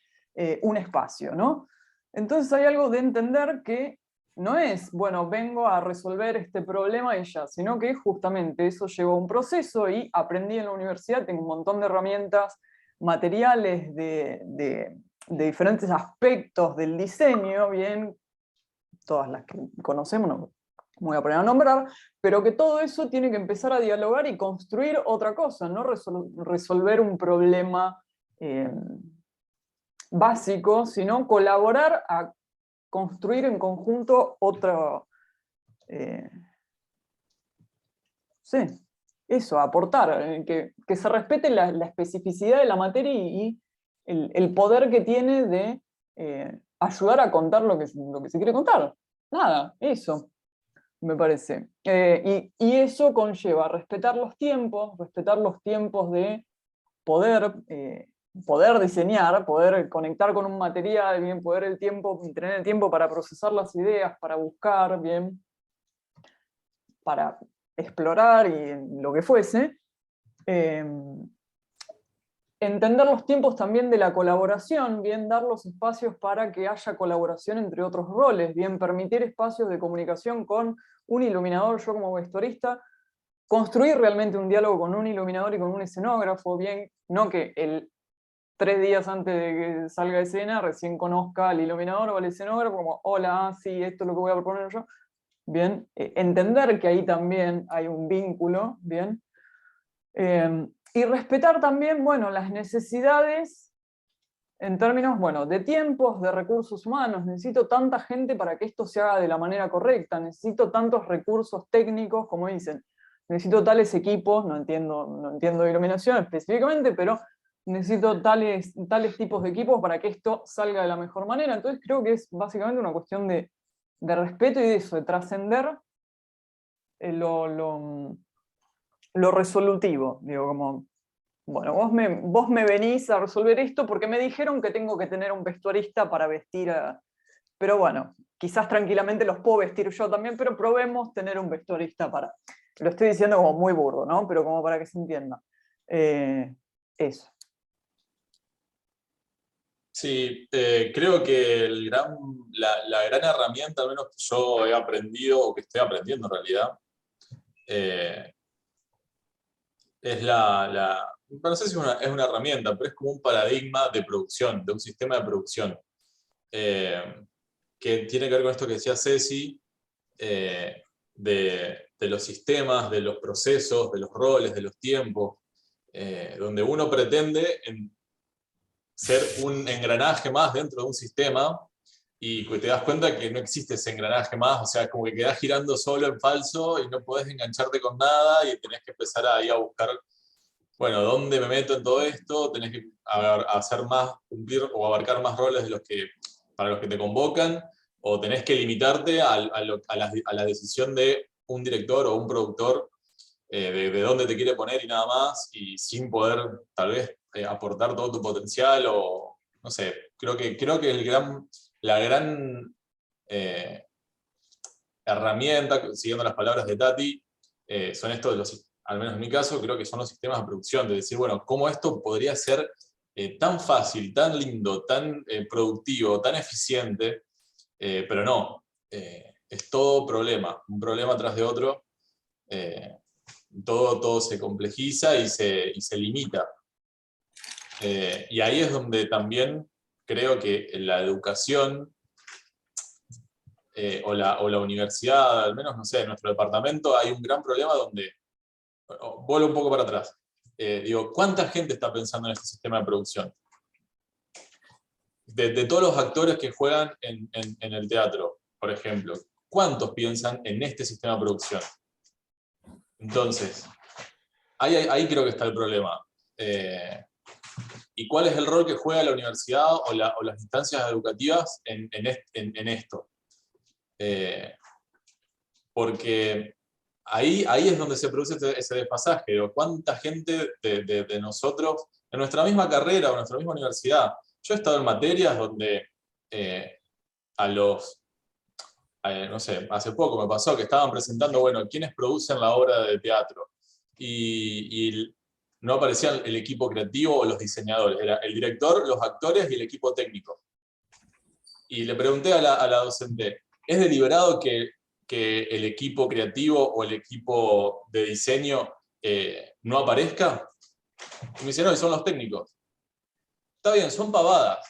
un espacio, ¿no? Entonces hay algo de entender que no es, bueno, vengo a resolver este problema y ya, sino que justamente eso llevó un proceso y aprendí en la universidad, tengo un montón de herramientas materiales de diferentes aspectos del diseño, bien, todas las que conocemos, no voy a poner a nombrar, pero que todo eso tiene que empezar a dialogar y construir otra cosa, no resolver un problema básico, sino colaborar a construir en conjunto otro, sí, eso, aportar, que se respete la especificidad de la materia y el poder que tiene de ayudar a contar lo que se quiere contar. Nada, eso, me parece. Y eso conlleva respetar los tiempos de poder diseñar, poder conectar con un material, bien, tener el tiempo para procesar las ideas, para buscar, bien, para explorar y lo que fuese. Entender los tiempos también de la colaboración, bien, dar los espacios para que haya colaboración entre otros roles, bien, permitir espacios de comunicación con un iluminador. Yo como vestuarista construir realmente un diálogo con un iluminador y con un escenógrafo, bien, no que 3 días antes de que salga de escena recién conozca al iluminador o al escenógrafo, como, hola, sí, esto es lo que voy a proponer yo. Bien, entender que ahí también hay un vínculo, bien, y respetar también, bueno, las necesidades en términos, bueno, de tiempos, de recursos humanos. Necesito tanta gente para que esto se haga de la manera correcta, necesito tantos recursos técnicos, como dicen, necesito tales equipos, no entiendo de iluminación específicamente, pero necesito tales tipos de equipos para que esto salga de la mejor manera. Entonces creo que es básicamente una cuestión de respeto y de eso, de trascender lo resolutivo. Digo, como, bueno, vos me venís a resolver esto porque me dijeron que tengo que tener un vestuarista para vestir a... Pero bueno, quizás tranquilamente los puedo vestir yo también, pero probemos tener un vestuarista para... Lo estoy diciendo como muy burdo, ¿no? Pero como para que se entienda. Eso. Sí, creo que la gran herramienta, al menos que yo he aprendido, o que estoy aprendiendo en realidad, es no sé si es una herramienta, pero es como un paradigma de producción, de un sistema de producción, que tiene que ver con esto que decía Ceci, de los sistemas, de los procesos, de los roles, de los tiempos, donde uno pretende ser un engranaje más dentro de un sistema y te das cuenta que no existe ese engranaje más, o sea, como que quedás girando solo en falso y no podés engancharte con nada y tenés que empezar ahí a buscar, bueno, ¿dónde me meto en todo esto? Tenés que hacer más, cumplir o abarcar más roles para los que te convocan, o tenés que limitarte a la decisión de un director o un productor de dónde te quiere poner y nada más, y sin poder tal vez aportar todo tu potencial, o no sé, creo que la gran herramienta, siguiendo las palabras de Tati, son estos de los, al menos en mi caso, creo que son los sistemas de producción, de decir, bueno, ¿cómo esto podría ser tan fácil, tan lindo, tan productivo, tan eficiente? Pero no, es todo problema, un problema tras de otro. Todo se complejiza y se limita. Y ahí es donde también creo que la educación o la universidad, al menos, no sé, en nuestro departamento hay un gran problema donde, vuelvo un poco para atrás, digo, ¿cuánta gente está pensando en este sistema de producción? De todos los actores que juegan en el teatro, por ejemplo, ¿cuántos piensan en este sistema de producción? Entonces, ahí creo que está el problema. ¿Y cuál es el rol que juega la universidad o las instancias educativas en esto? Porque ahí es donde se produce ese desfasaje. ¿Cuánta gente de nosotros, en nuestra misma carrera o en nuestra misma universidad? Yo he estado en materias donde no sé, hace poco me pasó que estaban presentando, bueno, quiénes producen la obra de teatro. Y no aparecían el equipo creativo o los diseñadores, era el director, los actores y el equipo técnico. Y le pregunté a la docente, ¿es deliberado que el equipo creativo o el equipo de diseño no aparezca? Y me dice, no, y son los técnicos. Está bien, son pavadas,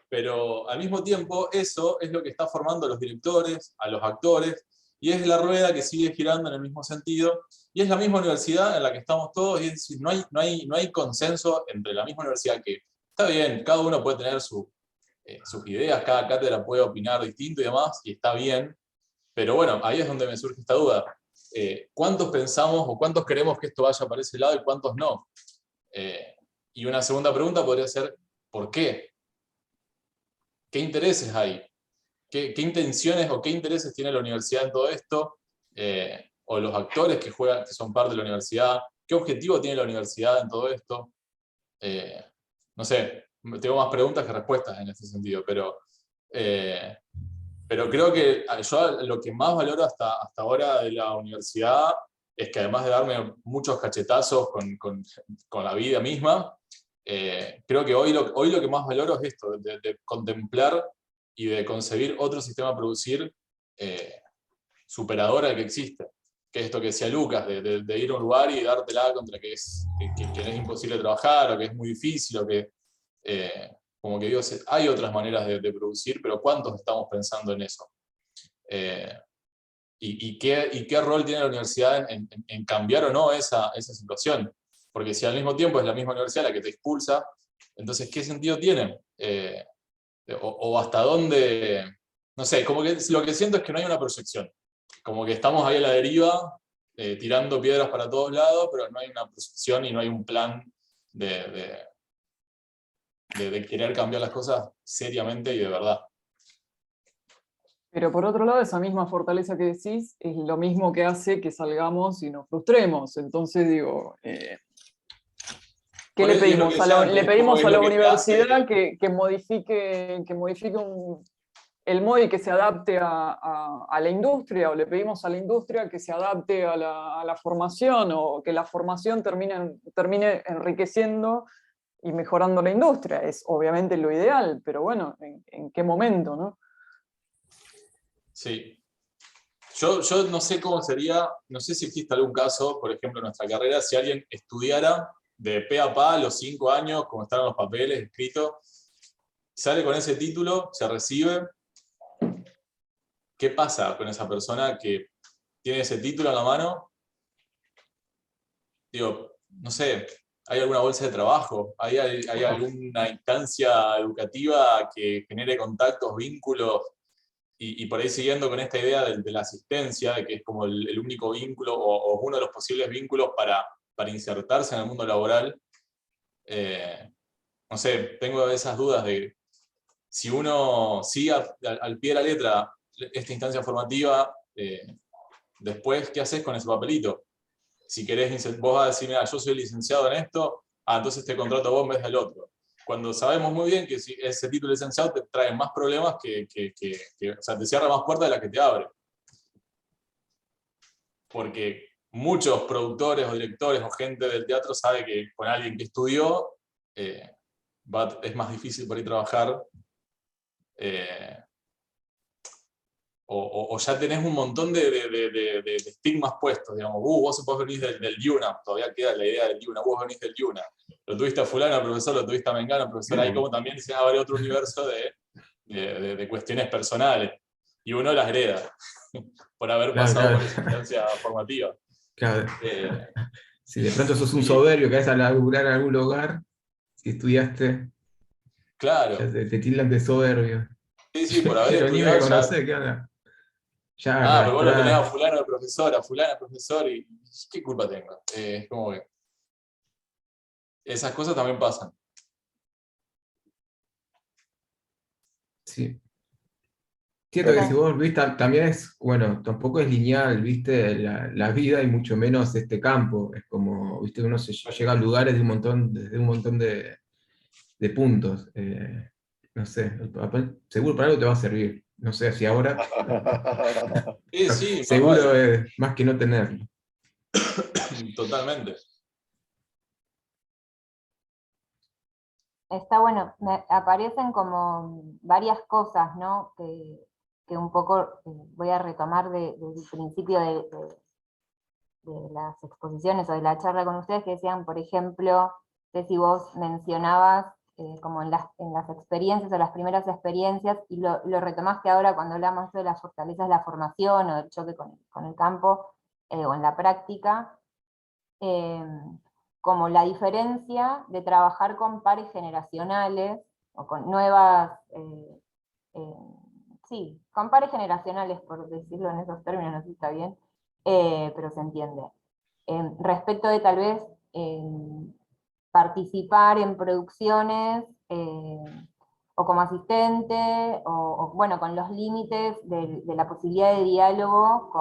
pero al mismo tiempo eso es lo que está formando a los directores, a los actores, y es la rueda que sigue girando en el mismo sentido, y es la misma universidad en la que estamos todos, y es decir, no hay consenso entre la misma universidad, que está bien, cada uno puede tener sus ideas, cada cátedra puede opinar distinto y demás, y está bien, pero bueno, ahí es donde me surge esta duda. ¿Cuántos pensamos o cuántos queremos que esto vaya para ese lado y cuántos no? Y una segunda pregunta podría ser, ¿por qué? ¿Qué intereses hay? ¿Qué intenciones o qué intereses tiene la universidad en todo esto? O los actores que son parte de la universidad. ¿Qué objetivo tiene la universidad en todo esto? No sé, tengo más preguntas que respuestas en este sentido, pero creo que yo lo que más valoro hasta ahora de la universidad es que, además de darme muchos cachetazos con la vida misma, creo que hoy lo que más valoro es esto, de contemplar y de concebir otro sistema a producir superador al que existe, es esto que decía Lucas, de ir a un lugar y dártela contra que es imposible trabajar, o que es muy difícil, o que, como que digo, hay otras maneras de producir, pero ¿cuántos estamos pensando en eso? ¿Y qué rol tiene la universidad en cambiar o no esa situación? Porque si al mismo tiempo es la misma universidad la que te expulsa, entonces ¿qué sentido tiene? O hasta dónde, no sé, como que lo que siento es que no hay una proyección, como que estamos ahí a la deriva, tirando piedras para todos lados, pero no hay una proyección y no hay un plan de querer cambiar las cosas seriamente y de verdad. Pero por otro lado, esa misma fortaleza que decís es lo mismo que hace que salgamos y nos frustremos. Entonces digo, ¿qué le pedimos le pedimos a la universidad que modifique el MOI que se adapte a la industria, o le pedimos a la industria que se adapte a la formación, o que la formación termine enriqueciendo y mejorando la industria? Es obviamente lo ideal, pero bueno, ¿en qué momento, no? Sí. Yo no sé cómo sería, no sé si existe algún caso, por ejemplo, en nuestra carrera, si alguien estudiara de pe a pa los 5 años, como están los papeles escritos, sale con ese título, se recibe. ¿Qué pasa con esa persona que tiene ese título en la mano? Digo, no sé, ¿hay alguna bolsa de trabajo? ¿Hay alguna instancia educativa que genere contactos, vínculos? Y por ahí siguiendo con esta idea de la asistencia, de que es como el único vínculo o uno de los posibles vínculos para insertarse en el mundo laboral, no sé, tengo esas dudas de si uno sigue al pie de la letra esta instancia formativa, después, ¿qué haces con ese papelito? Si querés, vos vas a decir, mira, yo soy licenciado en esto, entonces te contrato a vos en vez del otro. Cuando sabemos muy bien que si ese título de licenciado te trae más problemas o sea, te cierra más puertas de las que te abre. Porque muchos productores o directores o gente del teatro sabe que con alguien que estudió es más difícil por ahí trabajar, o ya tenés un montón de estigmas puestos, digamos, vos venís del UNA, todavía queda la idea del UNA, vos venís del UNA, lo tuviste a fulano, profesor, lo tuviste a mengano, profesor, ahí como también se abre otro universo de cuestiones personales, y uno las hereda, por haber pasado por esa instancia formativa. Claro. Si de pronto sos un soberbio que vas a laburar en algún lugar, si estudiaste, claro. ya te tildan de soberbio. Sí, por haber Pero ni estudiado me conocés, ¿qué onda? Ya pero vos lo tenés a arrastrás. fulano de profesor, a fulana de profesor, y ¿qué culpa tengo? Es como que esas cosas también pasan. Sí. Siento que si vos viste, también es, bueno, tampoco es lineal, viste, la vida y mucho menos este campo. Es como, viste, uno llega a lugares desde un montón de puntos. No sé, el papel seguro para algo te va a servir. No sé si ahora, Sí, más seguro vale. es más que no tenerlo. Totalmente. Está bueno, me aparecen como varias cosas, ¿no? Que un poco voy a retomar del principio de las exposiciones o de la charla con ustedes, que decían, por ejemplo, que si vos mencionabas como en las experiencias o las primeras experiencias, y lo retomaste ahora cuando hablamos de las fortalezas de la formación o del choque con el campo o en la práctica, como la diferencia de trabajar con pares generacionales o con nuevas, sí, con pares generacionales, por decirlo en esos términos, no sé si está bien, pero se entiende. Respecto de tal vez participar en producciones o como asistente, o bueno, con los límites de la posibilidad de diálogo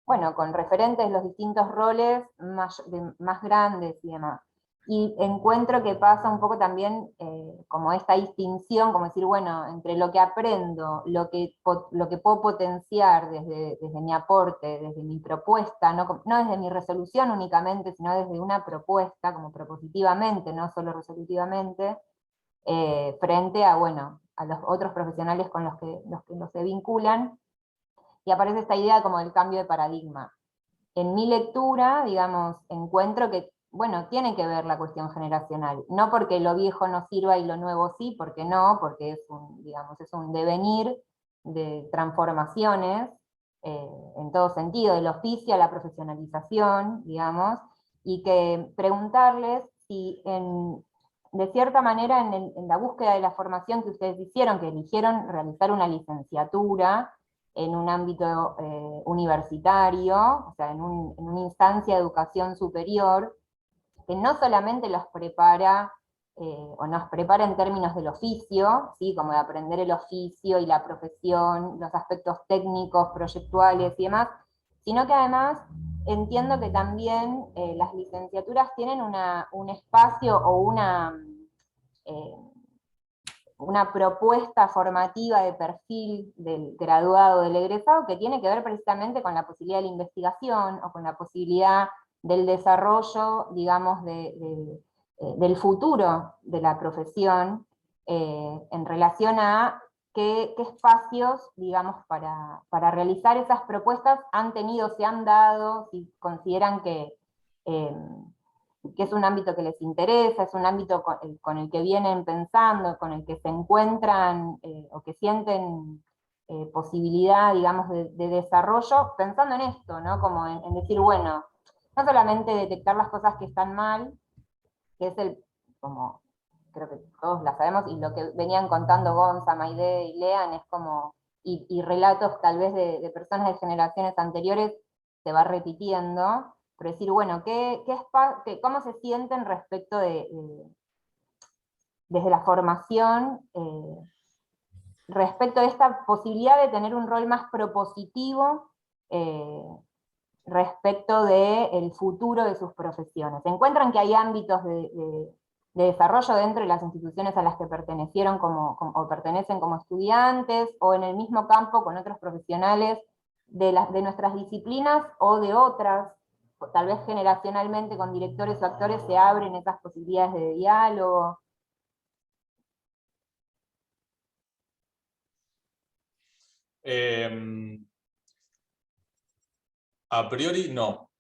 bueno, con referentes de los distintos roles más grandes y demás. Y encuentro que pasa un poco también como esta distinción, como decir, bueno, entre lo que aprendo, lo que puedo potenciar desde mi aporte, desde mi propuesta, no desde mi resolución únicamente, sino desde una propuesta, como propositivamente, no solo resolutivamente, frente a, bueno, a los otros profesionales con los que se vinculan, y aparece esta idea como del cambio de paradigma. En mi lectura, digamos, encuentro que, bueno, tiene que ver la cuestión generacional, no porque lo viejo no sirva y lo nuevo sí, porque no, porque es un, digamos, es un devenir de transformaciones, en todo sentido, del oficio a la profesionalización, digamos, y que preguntarles si de cierta manera en la búsqueda de la formación que ustedes hicieron, que eligieron realizar una licenciatura en un ámbito universitario, o sea, en una instancia de educación superior, que no solamente los prepara, o nos prepara en términos del oficio, ¿sí? Como de aprender el oficio y la profesión, los aspectos técnicos, proyectuales y demás, sino que además entiendo que también las licenciaturas tienen un espacio o una propuesta formativa de perfil del graduado, del egresado, que tiene que ver precisamente con la posibilidad de la investigación, o con la posibilidad del desarrollo, digamos, del futuro de la profesión, en relación a qué espacios, digamos, para realizar esas propuestas han tenido, se han dado, si consideran que es un ámbito que les interesa, es un ámbito con el que vienen pensando, con el que se encuentran, o que sienten posibilidad, digamos, de desarrollo, pensando en esto, ¿no? Como en decir, bueno, no solamente detectar las cosas que están mal, que es como creo que todos la sabemos, y lo que venían contando Gonza, Maide y Lean, es como, y relatos tal vez de personas de generaciones anteriores, se va repitiendo, pero decir, bueno, ¿cómo se sienten respecto desde la formación, respecto de esta posibilidad de tener un rol más propositivo respecto del futuro de sus profesiones? ¿Se encuentran que hay ámbitos de desarrollo dentro de las instituciones a las que pertenecieron o pertenecen como estudiantes, o en el mismo campo con otros profesionales de nuestras disciplinas o de otras? Tal vez generacionalmente con directores o actores se abren esas posibilidades de diálogo. A priori no.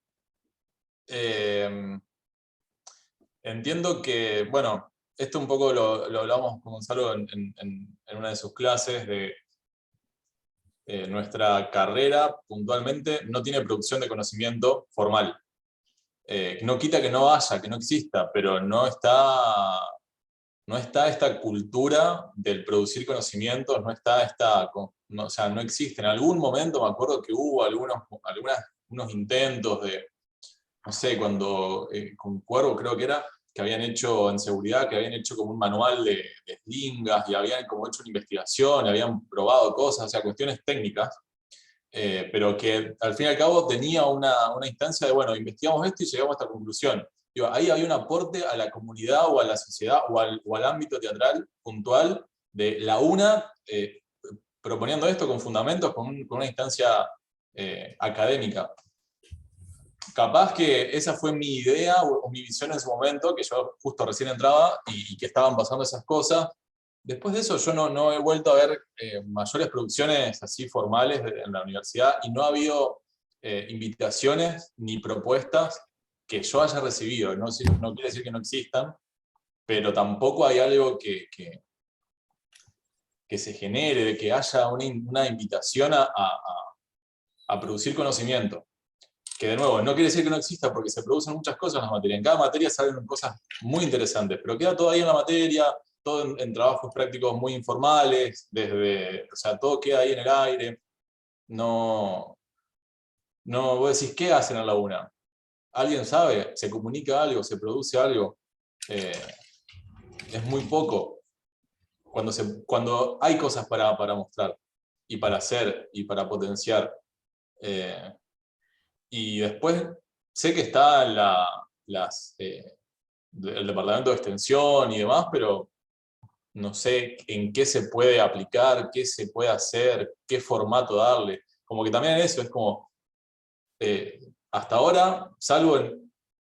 Entiendo que, bueno, esto un poco lo hablamos con Gonzalo en una de sus clases, de nuestra carrera puntualmente no tiene producción de conocimiento formal. No quita que no haya, que no exista, pero no está esta cultura del producir conocimientos, no está o sea, no existe. En algún momento me acuerdo que hubo unos intentos de, no sé, cuando con Cuervo creo que era, que habían hecho en seguridad, que habían hecho como un manual de slingas, y habían como hecho una investigación, habían probado cosas, o sea, cuestiones técnicas, pero que al fin y al cabo tenía una instancia de, bueno, investigamos esto y llegamos a esta conclusión. Digo, ahí había un aporte a la comunidad o a la sociedad o al ámbito teatral puntual de la UNA, proponiendo esto con fundamentos, con una instancia académica. Capaz que esa fue mi idea o mi visión en su momento, que yo justo recién entraba y que estaban pasando esas cosas. Después de eso yo no he vuelto a ver mayores producciones así formales en la universidad, y no ha habido invitaciones ni propuestas que yo haya recibido. No quiere decir que no existan, pero tampoco hay algo que se genere, de que haya una invitación a producir conocimiento. Que de nuevo, no quiere decir que no exista, porque se producen muchas cosas en las materias. En cada materia salen cosas muy interesantes, pero queda todo ahí en la materia, todo en trabajos prácticos muy informales, o sea, todo queda ahí en el aire. No, vos decís, ¿qué hacen en la UNA? ¿Alguien sabe? ¿Se comunica algo? ¿Se produce algo? Es muy poco. Cuando hay cosas para mostrar, y para hacer, y para potenciar. Y después sé que está el departamento de extensión y demás, pero no sé en qué se puede aplicar, qué se puede hacer, qué formato darle. Como que también eso es como, hasta ahora, salvo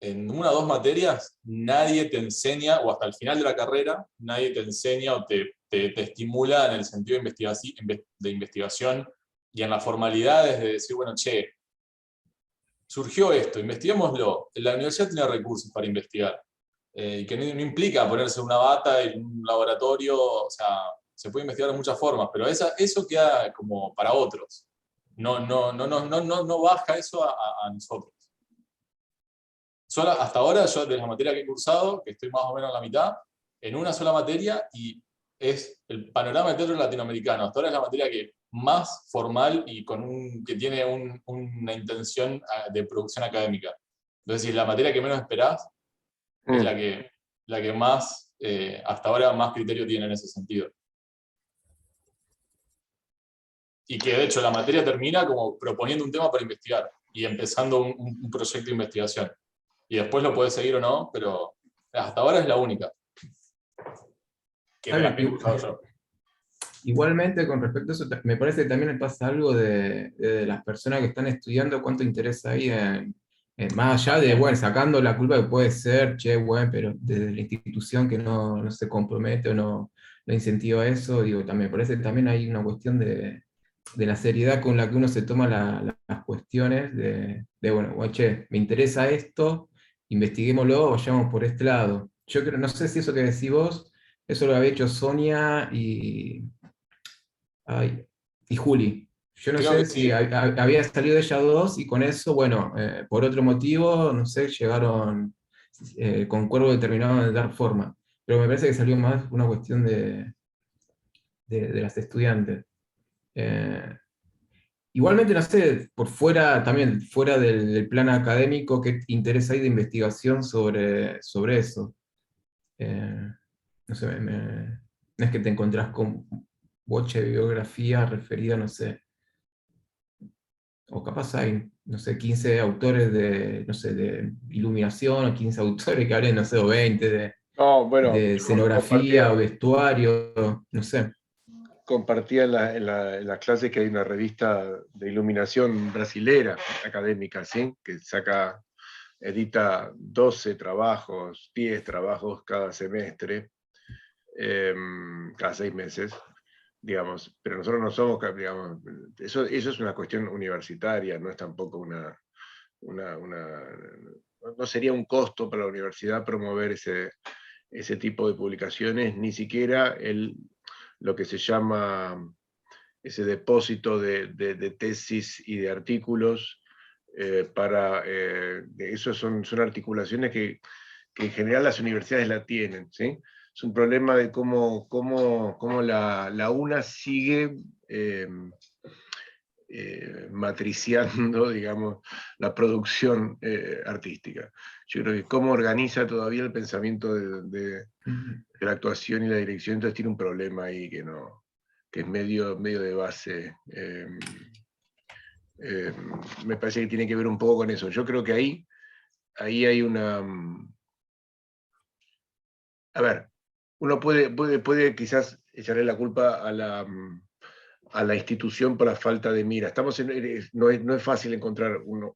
en una o dos materias, nadie te enseña, o hasta el final de la carrera, nadie te enseña o te estimula en el sentido de investigación y en las formalidades de decir, bueno, che, surgió esto, investiguémoslo. La universidad tiene recursos para investigar, que no implica ponerse una bata en un laboratorio, o sea, se puede investigar de muchas formas, pero eso queda como para otros. No baja eso a nosotros. Hasta ahora, yo de las materias que he cursado, que estoy más o menos en la mitad, en una sola materia, y es el panorama del teatro latinoamericano. Hasta ahora es la materia que más formal y que tiene una intención de producción académica. Entonces, si la materia que menos esperás, es la que más, hasta ahora, más criterio tiene en ese sentido. Y que de hecho la materia termina como proponiendo un tema para investigar y empezando un proyecto de investigación. Y después lo puedes seguir o no, pero hasta ahora es la única que de las que he cursado yo. Igualmente, con respecto a eso, me parece que también le pasa algo de las personas que están estudiando, cuánto interés hay más allá de, bueno, sacando la culpa que puede ser, che, bueno, pero desde la institución que no se compromete o no incentiva eso, digo, también me parece que también hay una cuestión de la seriedad con la que uno se toma las cuestiones, bueno, che, me interesa esto, investiguémoslo, vayamos por este lado. Yo creo, no sé si eso que decís vos, eso lo había hecho Sonia y Juli. Yo no Creo sé que si sí. había salido de ellas dos y con eso, bueno, por otro motivo, no sé, llegaron con cuervo determinado de dar forma. Pero me parece que salió más una cuestión de las estudiantes. Igualmente, no sé, por fuera, también fuera del plano académico, ¿qué interés hay de investigación sobre eso? No sé, no es que te encontrás con boche de biografía referida, no sé, o capaz hay, no sé, 15 autores de, no sé, de iluminación, o 15 autores que hablen, no sé, o 20 No, bueno, de yo compartía, escenografía o vestuario, no sé. compartía en las clases que hay una revista de iluminación brasilera, académica, ¿sí? Que edita 12 trabajos, 10 trabajos cada semestre, cada 6 meses, digamos, pero nosotros no somos, digamos, eso es una cuestión universitaria, no es tampoco no sería un costo para la universidad promover ese tipo de publicaciones, ni siquiera lo que se llama ese depósito de tesis y de artículos eso son articulaciones que en general las universidades la tienen, ¿sí? Es un problema de cómo la UNA sigue matriciando, digamos, la producción artística. Yo creo que cómo organiza todavía el pensamiento de la actuación y la dirección, entonces tiene un problema ahí que es medio de base. Me parece que tiene que ver un poco con eso. Yo creo que ahí hay una... A ver, uno puede quizás echarle la culpa a la institución por la falta de mira. No es fácil encontrar un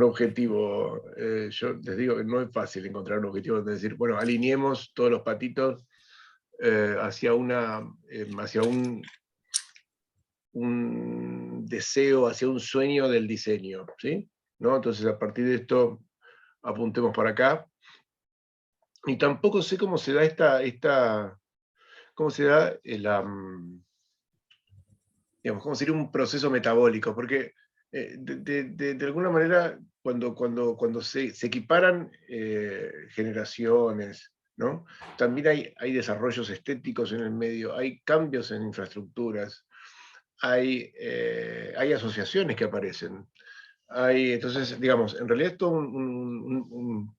objetivo. Yo les digo que no es fácil encontrar un objetivo de decir, bueno, alineemos todos los patitos hacia un deseo, hacia un sueño del diseño, ¿sí? ¿No? Entonces, a partir de esto, apuntemos para acá. Y tampoco sé cómo se da cómo se da digamos, cómo sería un proceso metabólico, porque de alguna manera, cuando se equiparan generaciones, ¿no? También hay desarrollos estéticos en el medio, hay cambios en infraestructuras, hay asociaciones que aparecen. Entonces, digamos, en realidad esto,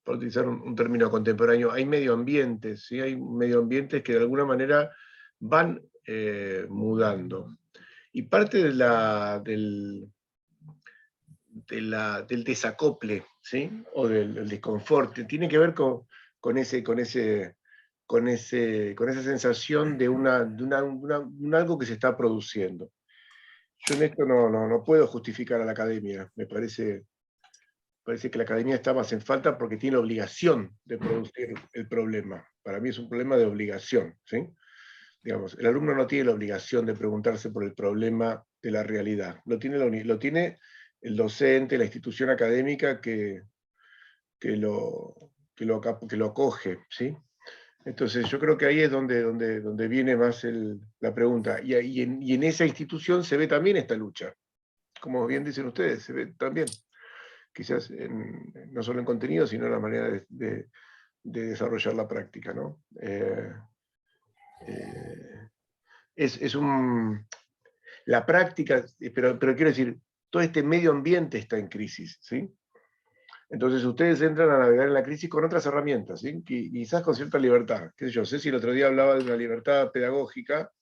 para utilizar un término contemporáneo, hay medio ambientes, ¿sí? Hay medio ambientes que de alguna manera van mudando. Y parte del desacople, ¿sí? O del desconfort, tiene que ver con esa sensación de un algo que se está produciendo. Yo en esto no puedo justificar a la academia. Me parece que la academia está más en falta porque tiene la obligación de producir el problema. Para mí es un problema de obligación, ¿sí? Digamos, el alumno no tiene la obligación de preguntarse por el problema de la realidad. Lo tiene el docente, la institución académica que lo acoge, ¿sí? Entonces yo creo que ahí es donde viene más la pregunta. Y en esa institución se ve también esta lucha. Como bien dicen ustedes, se ve también. Quizás no solo en contenido, sino en la manera de desarrollar la práctica, ¿no? La práctica, pero quiero decir, todo este medio ambiente está en crisis, ¿sí? Entonces ustedes entran a navegar en la crisis con otras herramientas, ¿sí? Quizás con cierta libertad. ¿Qué sé yo? Ceci el otro día hablaba de una libertad pedagógica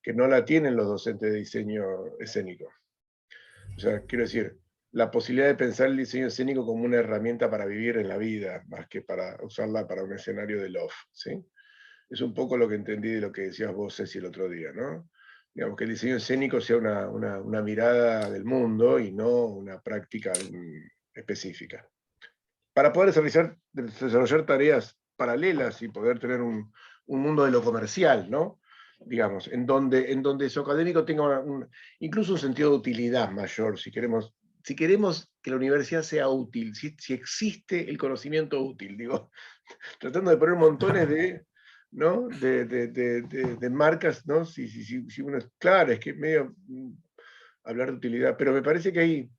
que no la tienen los docentes de diseño escénico. O sea, quiero decir, la posibilidad de pensar el diseño escénico como una herramienta para vivir en la vida, más que para usarla para un escenario de love, ¿sí? Es un poco lo que entendí de lo que decías vos, Ceci, el otro día, ¿no? Digamos, que el diseño escénico sea una mirada del mundo y no una práctica específica. Para poder desarrollar tareas paralelas y poder tener un mundo de lo comercial, ¿no? Digamos, en donde eso académico tenga incluso un sentido de utilidad mayor, si queremos que la universidad sea útil, si existe el conocimiento útil, digo, tratando de poner montones ¿no? de marcas, ¿no? Si uno es claro, es que es medio hablar de utilidad, pero me parece que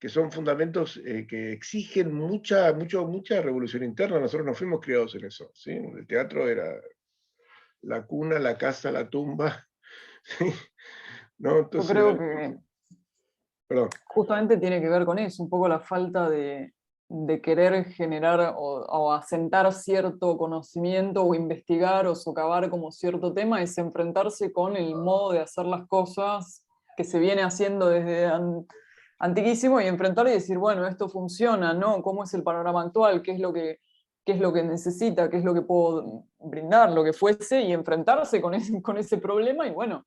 son fundamentos que exigen mucha revolución interna. Nosotros no fuimos criados en eso, ¿sí? El teatro era la cuna, la casa, la tumba, ¿sí? ¿No? Entonces, yo creo que perdón. justamente tiene que ver con eso, un poco la falta de querer generar o asentar cierto conocimiento o investigar o socavar como cierto tema, es enfrentarse con el modo de hacer las cosas que se viene haciendo desde antiquísimo y enfrentar y decir, bueno, esto funciona, ¿no? ¿Cómo es el panorama actual? ¿Qué es lo que necesita? ¿Qué es lo que puedo brindar? Lo que fuese, y enfrentarse con ese problema y bueno,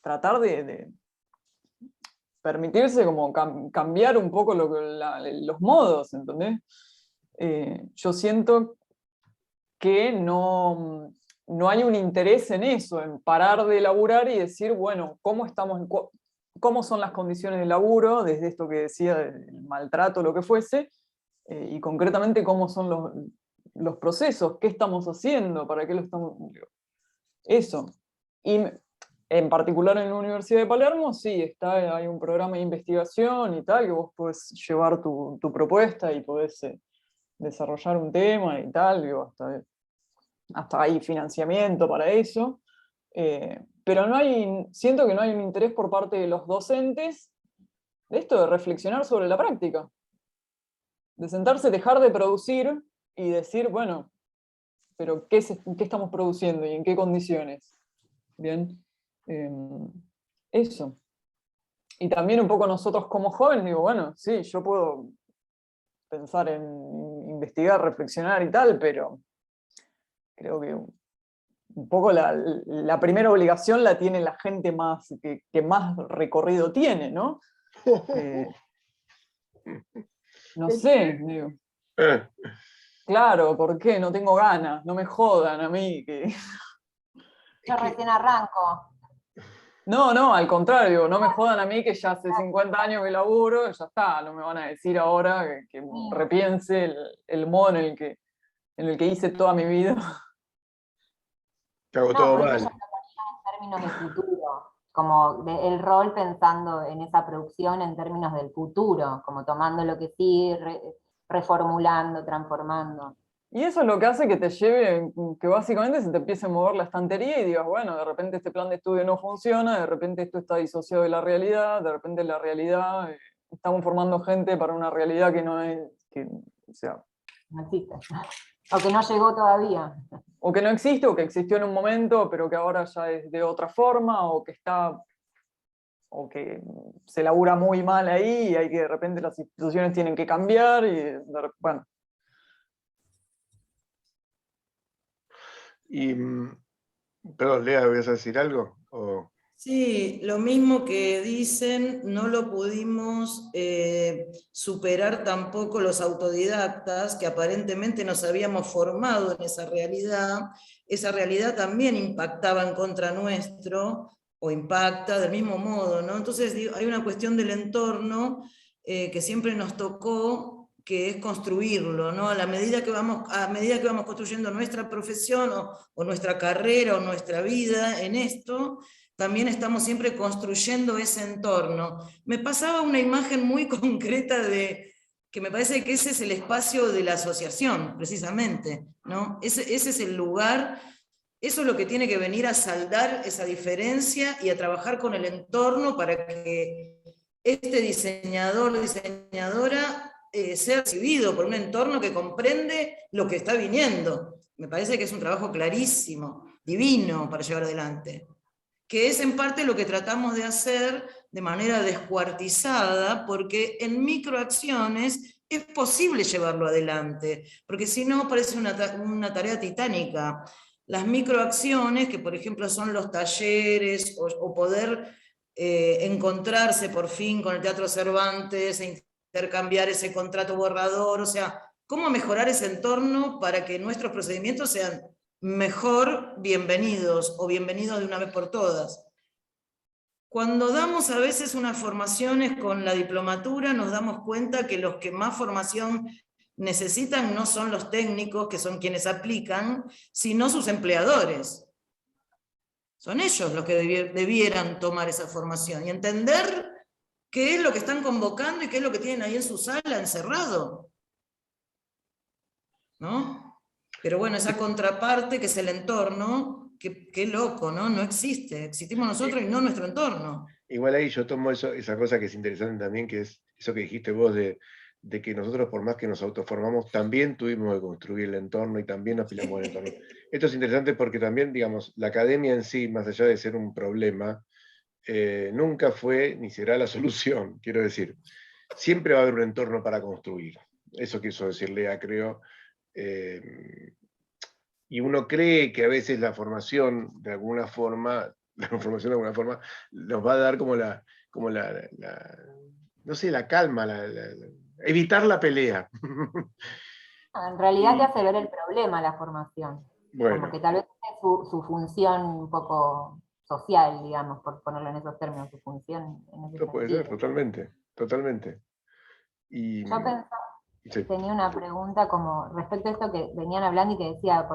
tratar de permitirse como cambiar un poco los modos, ¿entendés? Yo siento que no hay un interés en eso, en parar de laburar y decir, bueno, ¿cómo son las condiciones de laburo, desde esto que decía, el maltrato, lo que fuese, y concretamente cómo son los procesos, qué estamos haciendo, para qué lo estamos... Eso. Y en particular en la Universidad de Palermo, sí, hay un programa de investigación y tal, que vos podés llevar tu propuesta y podés desarrollar un tema y tal, digo, hasta hay financiamiento para eso, pero siento que no hay un interés por parte de los docentes de esto de reflexionar sobre la práctica, de sentarse, dejar de producir y decir, bueno, pero ¿qué estamos produciendo y en qué condiciones? Bien. Eso. Y también un poco nosotros como jóvenes, digo, bueno, sí, yo puedo pensar en investigar, reflexionar y tal, pero creo que un poco la primera obligación la tiene la gente que más recorrido tiene, ¿no? No sé, digo. Claro, ¿por qué? No tengo ganas, no me jodan a mí. Yo recién arranco. No, al contrario, no me jodan a mí que ya hace 50 años que laburo, ya está, no me van a decir ahora que repiense el modo en el que hice toda mi vida. Te hago todo porque mal. yo lo ponía en términos de futuro, como el rol pensando en esa producción en términos del futuro, como tomando lo que sí, reformulando, transformando. Y eso es lo que hace que te lleve, que básicamente se te empiece a mover la estantería y digas, bueno, de repente este plan de estudio no funciona, de repente esto está disociado de la realidad, de repente la realidad, estamos formando gente para una realidad que no es, o sea... No existe. O que no llegó todavía. O que no existe, o que existió en un momento, pero que ahora ya es de otra forma, o que se labura muy mal ahí, y hay que de repente las instituciones tienen que cambiar, y bueno. Y, perdón, Lea, ¿vas a decir algo? Sí, lo mismo que dicen, no lo pudimos superar tampoco los autodidactas, que aparentemente nos habíamos formado en esa realidad también impactaba en contra nuestro, o impacta del mismo modo, ¿no? Entonces hay una cuestión del entorno que siempre nos tocó, que es construirlo, ¿no? A medida que vamos construyendo nuestra profesión o nuestra carrera o nuestra vida en esto, también estamos siempre construyendo ese entorno. Me pasaba una imagen muy concreta de que me parece que ese es el espacio de la asociación, precisamente, ¿no? Ese es el lugar, eso es lo que tiene que venir a saldar esa diferencia y a trabajar con el entorno para que este diseñador o diseñadora sea recibido por un entorno que comprende lo que está viniendo. Me parece que es un trabajo clarísimo, divino para llevar adelante, que es en parte lo que tratamos de hacer de manera descuartizada, porque en microacciones es posible llevarlo adelante, porque si no parece una tarea titánica. Las microacciones, que por ejemplo son los talleres, o poder encontrarse por fin con el Teatro Cervantes, e intercambiar ese contrato borrador, o sea, cómo mejorar ese entorno para que nuestros procedimientos sean mejor bienvenidos, o bienvenidos de una vez por todas. Cuando damos a veces unas formaciones con la diplomatura, nos damos cuenta que los que más formación necesitan no son los técnicos, que son quienes aplican, sino sus empleadores. Son ellos los que debieran tomar esa formación y entender qué es lo que están convocando y qué es lo que tienen ahí en su sala encerrado, ¿no? Pero bueno, esa contraparte que es el entorno, qué loco, ¿no? No existe. Existimos nosotros y no nuestro entorno. Igual ahí yo tomo esa cosa que es interesante también, que es eso que dijiste vos de que nosotros, por más que nos autoformamos, también tuvimos que construir el entorno y también nos peleamos el entorno. Esto es interesante porque también, digamos, la academia en sí, más allá de ser un problema, nunca fue ni será la solución, quiero decir. Siempre va a haber un entorno para construir. Eso quiso decir Lea, creo. Y uno cree que a veces la formación, de alguna forma, nos va a dar como no sé, la calma, evitar la pelea. En realidad te hace ver el problema la formación. Bueno. Como que tal vez tiene su función un poco social, digamos, por ponerlo en esos términos, su función en ese Eso puede ser, totalmente, totalmente. Y, yo pensaba, sí. tenía una pregunta como respecto a esto que venían hablando y que decía,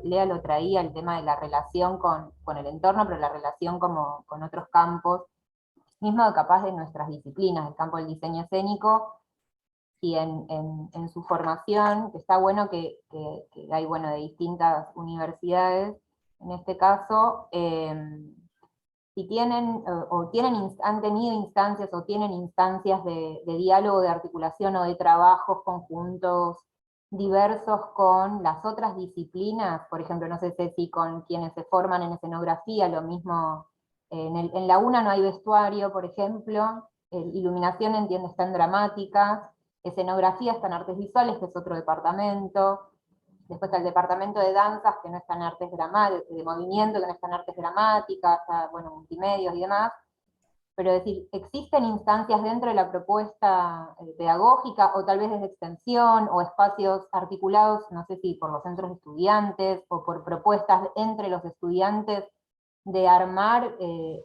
Lea lo traía, el tema de la relación con el entorno, pero la relación como con otros campos, mismo capaz de nuestras disciplinas, el campo del diseño escénico, y en su formación, que está bueno que hay bueno, de distintas universidades, en este caso, si tienen, han tenido instancias o tienen instancias de diálogo, de articulación o de trabajos conjuntos diversos con las otras disciplinas, por ejemplo, no sé si con quienes se forman en escenografía, lo mismo, en la UNA no hay vestuario, por ejemplo, iluminación entiendo está en dramáticas, escenografía está en artes visuales, que es otro departamento, después el departamento de danzas, que no está en artes dramáticas, de movimiento, que no está en artes dramáticas, bueno, multimedios y demás, pero es decir, existen instancias dentro de la propuesta pedagógica, o tal vez desde extensión, o espacios articulados, no sé si por los centros de estudiantes, o por propuestas entre los estudiantes, de armar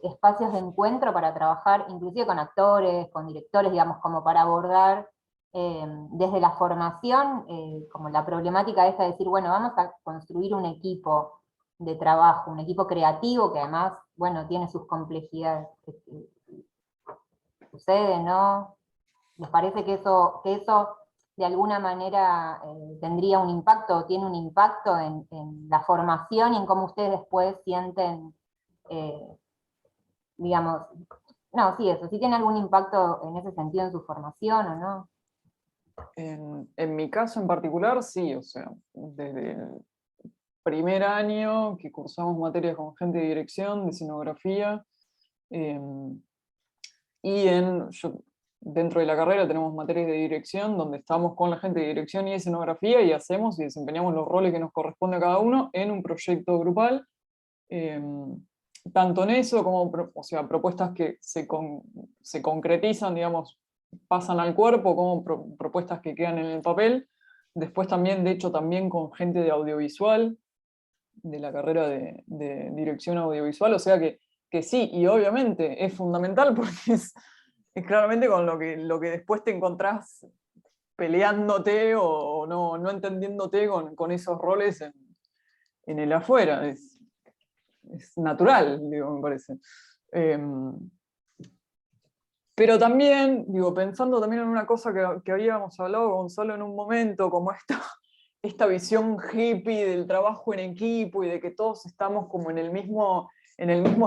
espacios de encuentro para trabajar, inclusive con actores, con directores, digamos, como para abordar desde la formación, como la problemática esta de decir, bueno, vamos a construir un equipo de trabajo, un equipo creativo que además, bueno, tiene sus complejidades. Sucede, ¿no? ¿Les parece que eso de alguna manera tendría un impacto, o tiene un impacto en la formación y en cómo ustedes después sienten, digamos, no, sí, eso, si tiene algún impacto en ese sentido en su formación o no? En mi caso en particular, sí, o sea, desde el primer año que cursamos materias con gente de dirección, de escenografía, y dentro de la carrera tenemos materias de dirección donde estamos con la gente de dirección y escenografía y hacemos y desempeñamos los roles que nos corresponde a cada uno en un proyecto grupal, tanto en eso como, o sea, propuestas que se concretizan, digamos, pasan al cuerpo, como propuestas que quedan en el papel. Después también, de hecho, también con gente de audiovisual, de la carrera de dirección audiovisual, o sea que que sí, y obviamente es fundamental porque es claramente con lo que después te encontrás peleándote o no entendiéndote con esos roles en el afuera. Es natural, digo, me parece. Pero también, digo, pensando también en una cosa que habíamos hablado, Gonzalo, en un momento, como esta visión hippie del trabajo en equipo y de que todos estamos como en el mismo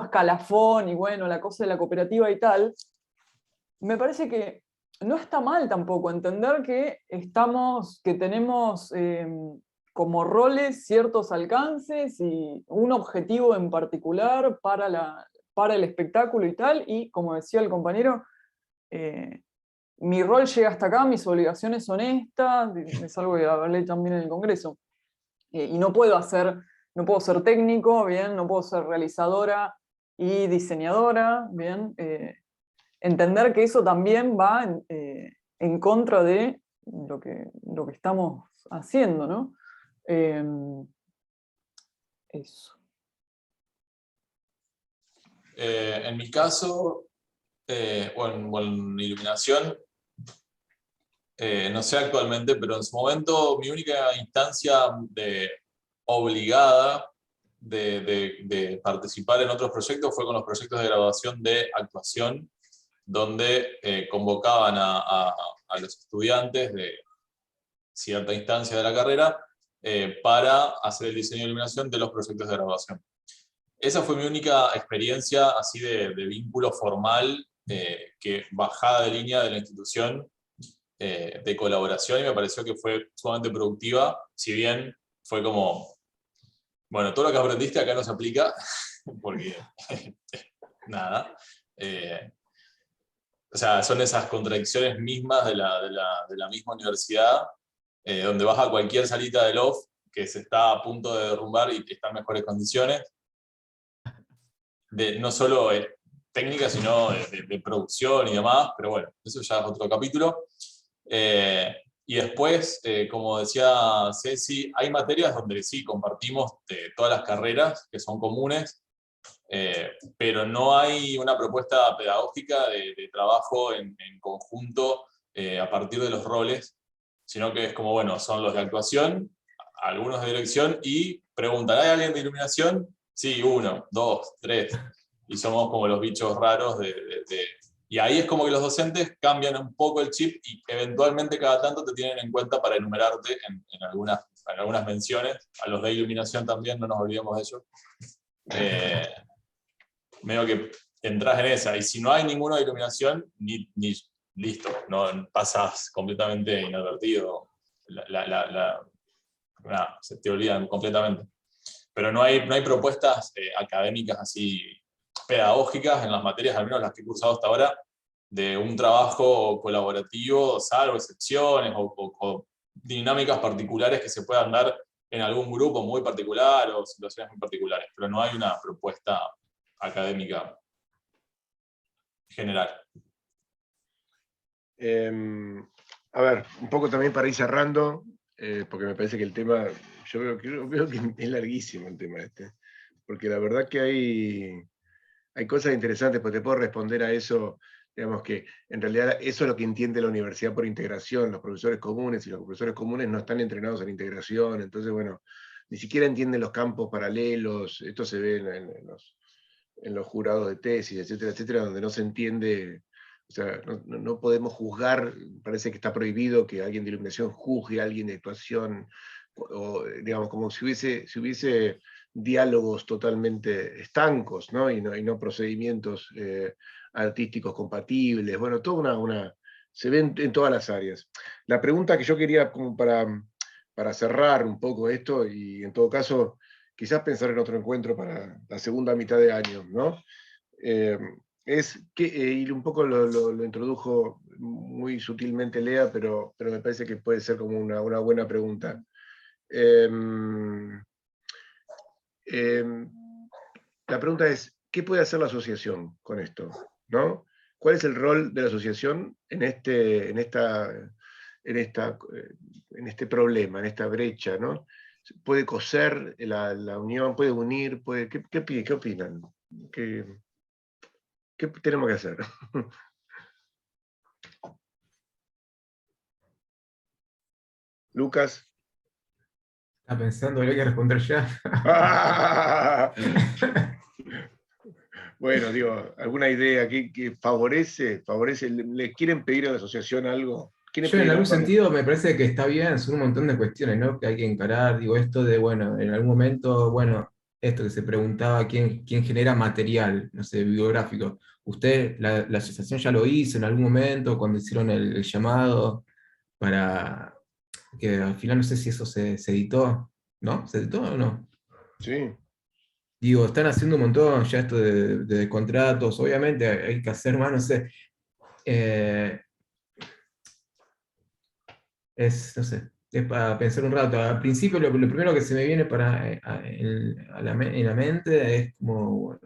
escalafón, y bueno, la cosa de la cooperativa y tal, me parece que no está mal tampoco entender que tenemos como roles ciertos alcances y un objetivo en particular para el espectáculo y tal, y como decía el compañero, mi rol llega hasta acá, mis obligaciones son estas, es algo que hablé también en el Congreso, y no puedo ser técnico, bien, no puedo ser realizadora y diseñadora, bien, entender que eso también va en contra de lo que estamos haciendo, ¿no? Eso. En mi caso, o en iluminación, no sé actualmente, pero en su momento mi única instancia obligada de participar en otros proyectos fue con los proyectos de graduación de actuación, donde convocaban a los estudiantes de cierta instancia de la carrera para hacer el diseño de iluminación de los proyectos de graduación. Esa fue mi única experiencia así de vínculo formal, que bajada de línea de la institución, de colaboración, y me pareció que fue sumamente productiva, si bien fue como, bueno, todo lo que aprendiste acá no se aplica, porque nada. O sea, son esas contradicciones mismas de la misma universidad, donde vas a cualquier salita de loft que se está a punto de derrumbar y está en mejores condiciones, no solo técnica, sino de producción y demás, pero bueno, eso ya es otro capítulo. Y después, como decía Ceci, hay materias donde sí compartimos todas las carreras que son comunes, pero no hay una propuesta pedagógica de trabajo en conjunto a partir de los roles, sino que es como, bueno, son los de actuación, algunos de dirección, y preguntan, ¿hay alguien de iluminación? Sí, 1, 2, 3. Y somos como los bichos raros y ahí es como que los docentes cambian un poco el chip y eventualmente cada tanto te tienen en cuenta para enumerarte en algunas menciones. A los de iluminación también, no nos olvidemos de ello. Medio que entras en esa, y si no hay ninguno de iluminación, ni listo, no pasas completamente inadvertido. Se te olvidan completamente. Pero no hay propuestas académicas así pedagógicas en las materias, al menos las que he cursado hasta ahora, de un trabajo colaborativo, salvo excepciones o dinámicas particulares que se puedan dar en algún grupo muy particular o situaciones muy particulares, pero no hay una propuesta académica general. A ver, un poco también para ir cerrando, porque me parece que el tema, yo veo que es larguísimo el tema este, porque la verdad que hay cosas interesantes, pues te puedo responder a eso, digamos que en realidad eso es lo que entiende la universidad por integración, los profesores comunes, y los profesores comunes no están entrenados en integración, entonces bueno, ni siquiera entienden los campos paralelos, esto se ve en los jurados de tesis, etcétera, etcétera, donde no se entiende. O sea, no podemos juzgar, parece que está prohibido que alguien de iluminación juzgue a alguien de actuación, o digamos, como si hubiese diálogos totalmente estancos, ¿no? Y no procedimientos artísticos compatibles. Bueno, se ve en todas las áreas. La pregunta que yo quería, como para cerrar un poco esto, y en todo caso, quizás pensar en otro encuentro para la segunda mitad de año, ¿no? Es que, y un poco lo introdujo muy sutilmente Lea, pero me parece que puede ser como una buena pregunta. La pregunta es, ¿qué puede hacer la asociación con esto? ¿No? ¿Cuál es el rol de la asociación en este problema, en esta brecha, ¿no? ¿Puede coser la unión, puede unir? ¿Qué opinan? ¿Qué tenemos que hacer? Lucas. Está pensando, le hay que responder ya. Bueno, digo, ¿alguna idea que favorece? ¿Le quieren pedir a la asociación algo? ¿Quieren Yo en pedir algún algo? sentido me parece que está bien, son un montón de cuestiones, ¿no? Que hay que encarar, digo, esto de, bueno, en algún momento, bueno, esto que se preguntaba, ¿quién genera material, no sé, bibliográfico? ¿Usted, la asociación ya lo hizo en algún momento, cuando hicieron el llamado para que al final no sé si eso se editó, ¿no? ¿Se editó o no? Sí. Digo, están haciendo un montón ya esto de contratos, obviamente hay que hacer más, no sé. eh, no sé, es para pensar un rato. Al principio lo primero que se me viene en la mente es como, bueno,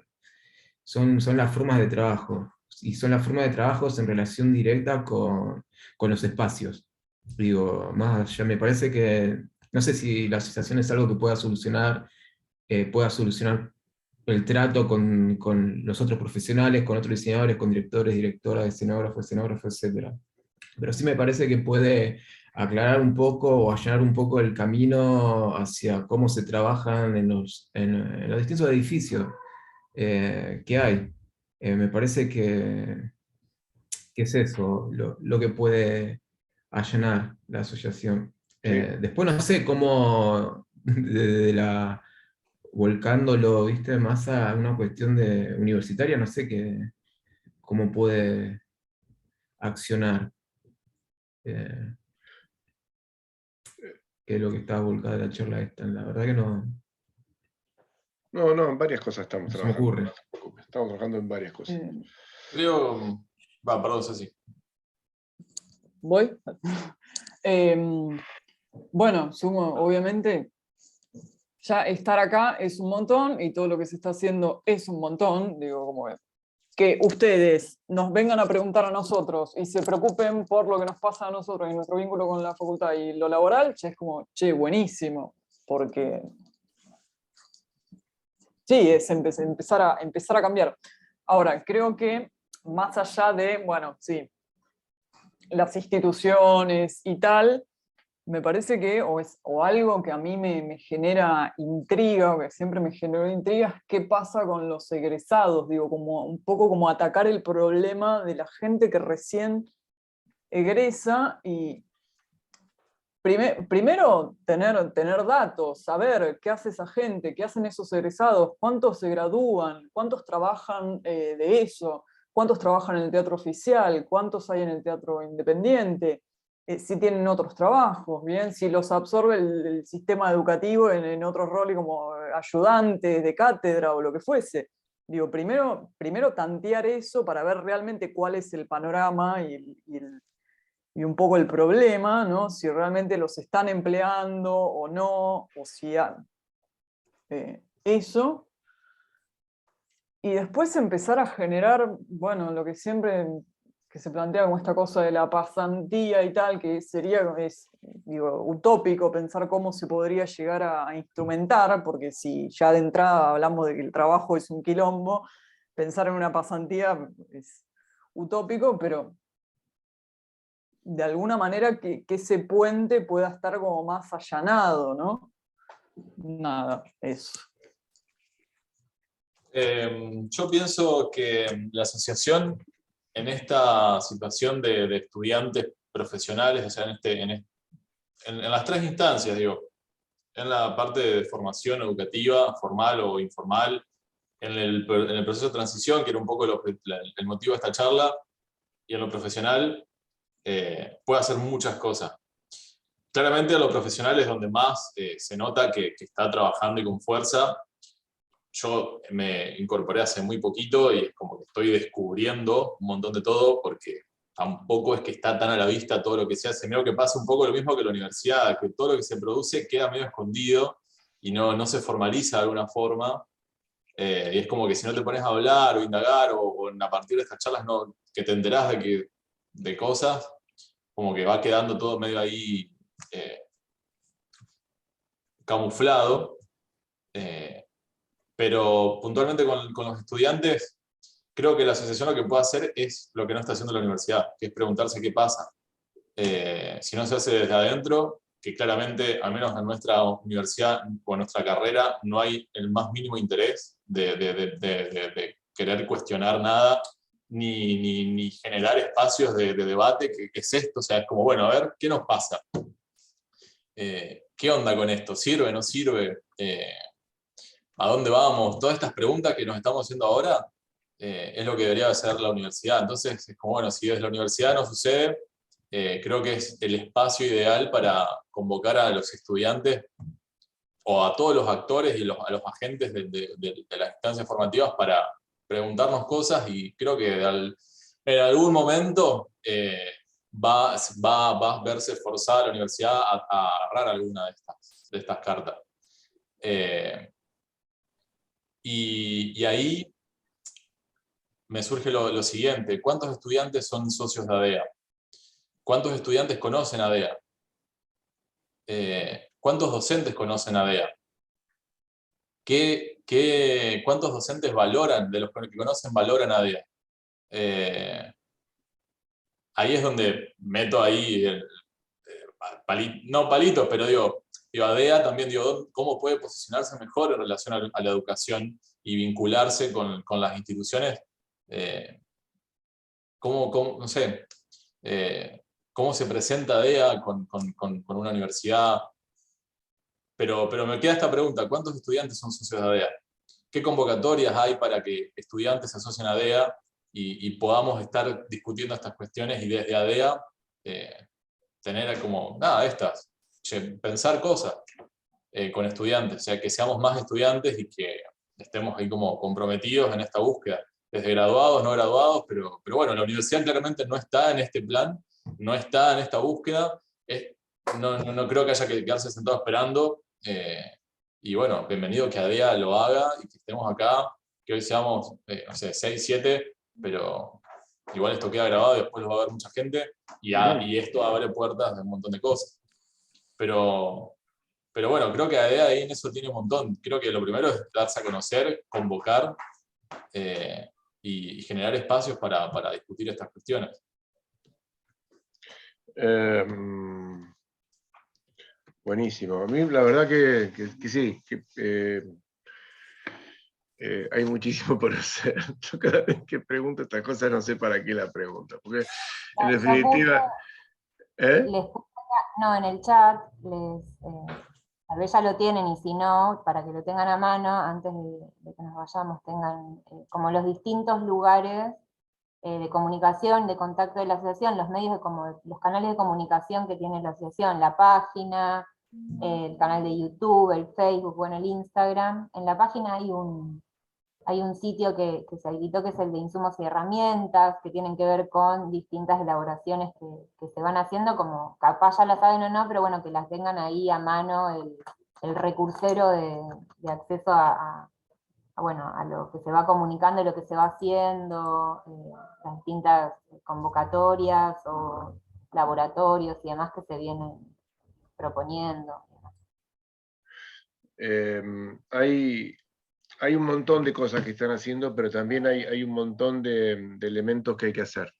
son las formas de trabajo, y son las formas de trabajo en relación directa con los espacios. Digo, más allá me parece que, no sé si la asociación es algo que pueda solucionar el trato con los otros profesionales, con otros diseñadores, con directores, directoras, escenógrafos, etc. Pero sí me parece que puede aclarar un poco o allanar un poco el camino hacia cómo se trabajan en los distintos edificios que hay. Me parece que es eso lo que puede allanar la asociación. Sí. Después no sé cómo, volcándolo, ¿viste? Más a una cuestión de universitaria, no sé cómo puede accionar. Eh, que es lo que está volcada la charla esta. La verdad que no, No, en varias cosas estamos no se me trabajando. ocurre. No te preocupes, estamos trabajando en varias cosas. Creo, perdón, Ceci. ¿Voy? Bueno, sumo, obviamente, ya estar acá es un montón y todo lo que se está haciendo es un montón. Digo, como que ustedes nos vengan a preguntar a nosotros y se preocupen por lo que nos pasa a nosotros y nuestro vínculo con la facultad y lo laboral, ya es como, che, buenísimo, porque sí, es empezar a cambiar. Ahora, creo que más allá de, bueno, sí, las instituciones y tal, me parece que, o algo que a mí me genera intriga, o que siempre me generó intriga, es qué pasa con los egresados, digo, como un poco como atacar el problema de la gente que recién egresa y primero tener datos, saber qué hace esa gente, qué hacen esos egresados, cuántos se gradúan, cuántos trabajan de eso, cuántos trabajan en el teatro oficial, cuántos hay en el teatro independiente, si tienen otros trabajos, ¿bien? Si los absorbe el sistema educativo en otros roles como ayudantes de cátedra o lo que fuese. Digo, primero tantear eso para ver realmente cuál es el panorama y un poco el problema, ¿no? Si realmente los están empleando o no, o si eso. Y después empezar a generar, bueno, lo que siempre que se plantea como esta cosa de la pasantía y tal, que sería, digo, utópico pensar cómo se podría llegar a instrumentar, porque si ya de entrada hablamos de que el trabajo es un quilombo, pensar en una pasantía es utópico, pero de alguna manera que ese puente pueda estar como más allanado, ¿no? Nada, eso. Yo pienso que la asociación en esta situación de estudiantes profesionales, o sea, en las tres instancias, digo, en la parte de formación educativa, formal o informal, en el proceso de transición, que era un poco el motivo de esta charla, y en lo profesional, puede hacer muchas cosas. Claramente a lo profesional es donde más se nota que está trabajando y con fuerza. Yo me incorporé hace muy poquito y es como que estoy descubriendo un montón de todo porque tampoco es que está tan a la vista todo lo que se hace. Creo que pasa un poco lo mismo que en la universidad, que todo lo que se produce queda medio escondido y no se formaliza de alguna forma. Y es como que si no te pones a hablar o indagar o a partir de estas charlas que te enterás de cosas, como que va quedando todo medio ahí camuflado. Pero puntualmente con los estudiantes, creo que la asociación lo que puede hacer es lo que no está haciendo la universidad, que es preguntarse qué pasa. Si no se hace desde adentro, que claramente, al menos en nuestra universidad o en nuestra carrera, no hay el más mínimo interés de querer cuestionar nada, ni generar espacios de debate. ¿Qué es esto? O sea, es como, bueno, a ver, ¿qué nos pasa? ¿Qué onda con esto? ¿Sirve, no sirve? ¿A dónde vamos? Todas estas preguntas que nos estamos haciendo ahora es lo que debería hacer la universidad. Entonces, es como, bueno, si desde la universidad no sucede, creo que es el espacio ideal para convocar a los estudiantes o a todos los actores y a los agentes de las instancias formativas para preguntarnos cosas, y creo que en algún momento va a verse forzada la universidad a agarrar alguna de estas cartas. Y ahí me surge lo siguiente: ¿cuántos estudiantes son socios de ADEA? ¿Cuántos estudiantes conocen ADEA? ¿Cuántos docentes conocen ADEA? ¿Cuántos docentes valoran, de los que conocen, valoran ADEA? Ahí es donde meto ahí, no palitos, pero digo, ADEA también, ¿cómo puede posicionarse mejor en relación a la educación y vincularse con las instituciones? No sé, cómo se presenta ADEA con una universidad. Pero me queda esta pregunta: ¿cuántos estudiantes son socios de ADEA? ¿Qué convocatorias hay para que estudiantes se asocien a ADEA y podamos estar discutiendo estas cuestiones, y desde ADEA tener como, pensar cosas con estudiantes? O sea, que seamos más estudiantes y que estemos ahí como comprometidos en esta búsqueda, desde graduados, no graduados, pero bueno, la universidad claramente no está en este plan, no está en esta búsqueda. No creo que haya que quedarse sentado esperando. Y bueno, bienvenido que ADEA lo haga y que estemos acá, que hoy seamos, no sé, 6, 7, pero igual esto queda grabado y después lo va a ver mucha gente, y esto abre puertas de un montón de cosas. Pero bueno, creo que ADEA ahí en eso tiene un montón. Creo que lo primero es darse a conocer, convocar y generar espacios para discutir estas cuestiones. Buenísimo. A mí la verdad que sí, hay muchísimo por hacer. Yo cada vez que pregunto estas cosas no sé para qué la pregunto, porque en definitiva... No, en el chat, tal vez ya lo tienen, y si no, para que lo tengan a mano, antes de que nos vayamos, tengan como los distintos lugares de comunicación, de contacto de la asociación, los medios, los canales de comunicación que tiene la asociación, la página, el canal de YouTube, el Facebook, bueno, el Instagram. En la página hay un sitio que se habilitó, que es el de insumos y herramientas, que tienen que ver con distintas elaboraciones que se van haciendo, como capaz ya las saben o no, pero bueno, que las tengan ahí a mano, el recursero de acceso a lo que se va comunicando, lo que se va haciendo, las distintas convocatorias o laboratorios y demás que se vienen proponiendo. Hay un montón de cosas que están haciendo, pero también hay un montón de elementos que hay que hacer.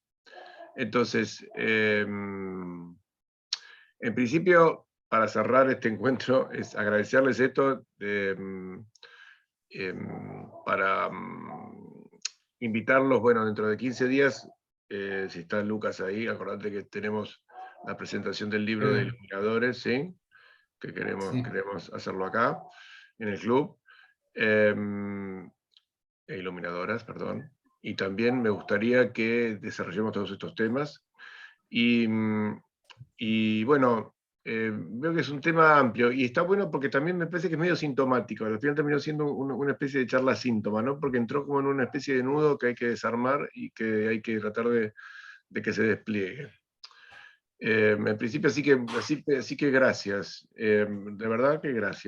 Entonces, en principio, para cerrar este encuentro, es agradecerles esto para invitarlos, bueno, dentro de 15 días, si está Lucas ahí, acordate que tenemos la presentación del libro de Iluminadores, ¿sí? Que queremos hacerlo acá, en el club. Iluminadoras, perdón. Y también me gustaría que desarrollemos todos estos temas. Y bueno, veo que es un tema amplio, y está bueno porque también me parece que es medio sintomático. Al final terminó siendo una especie de charla síntoma, ¿no? Porque entró como en una especie de nudo que hay que desarmar y que hay que tratar de que se despliegue. En principio, así que gracias. De verdad que gracias.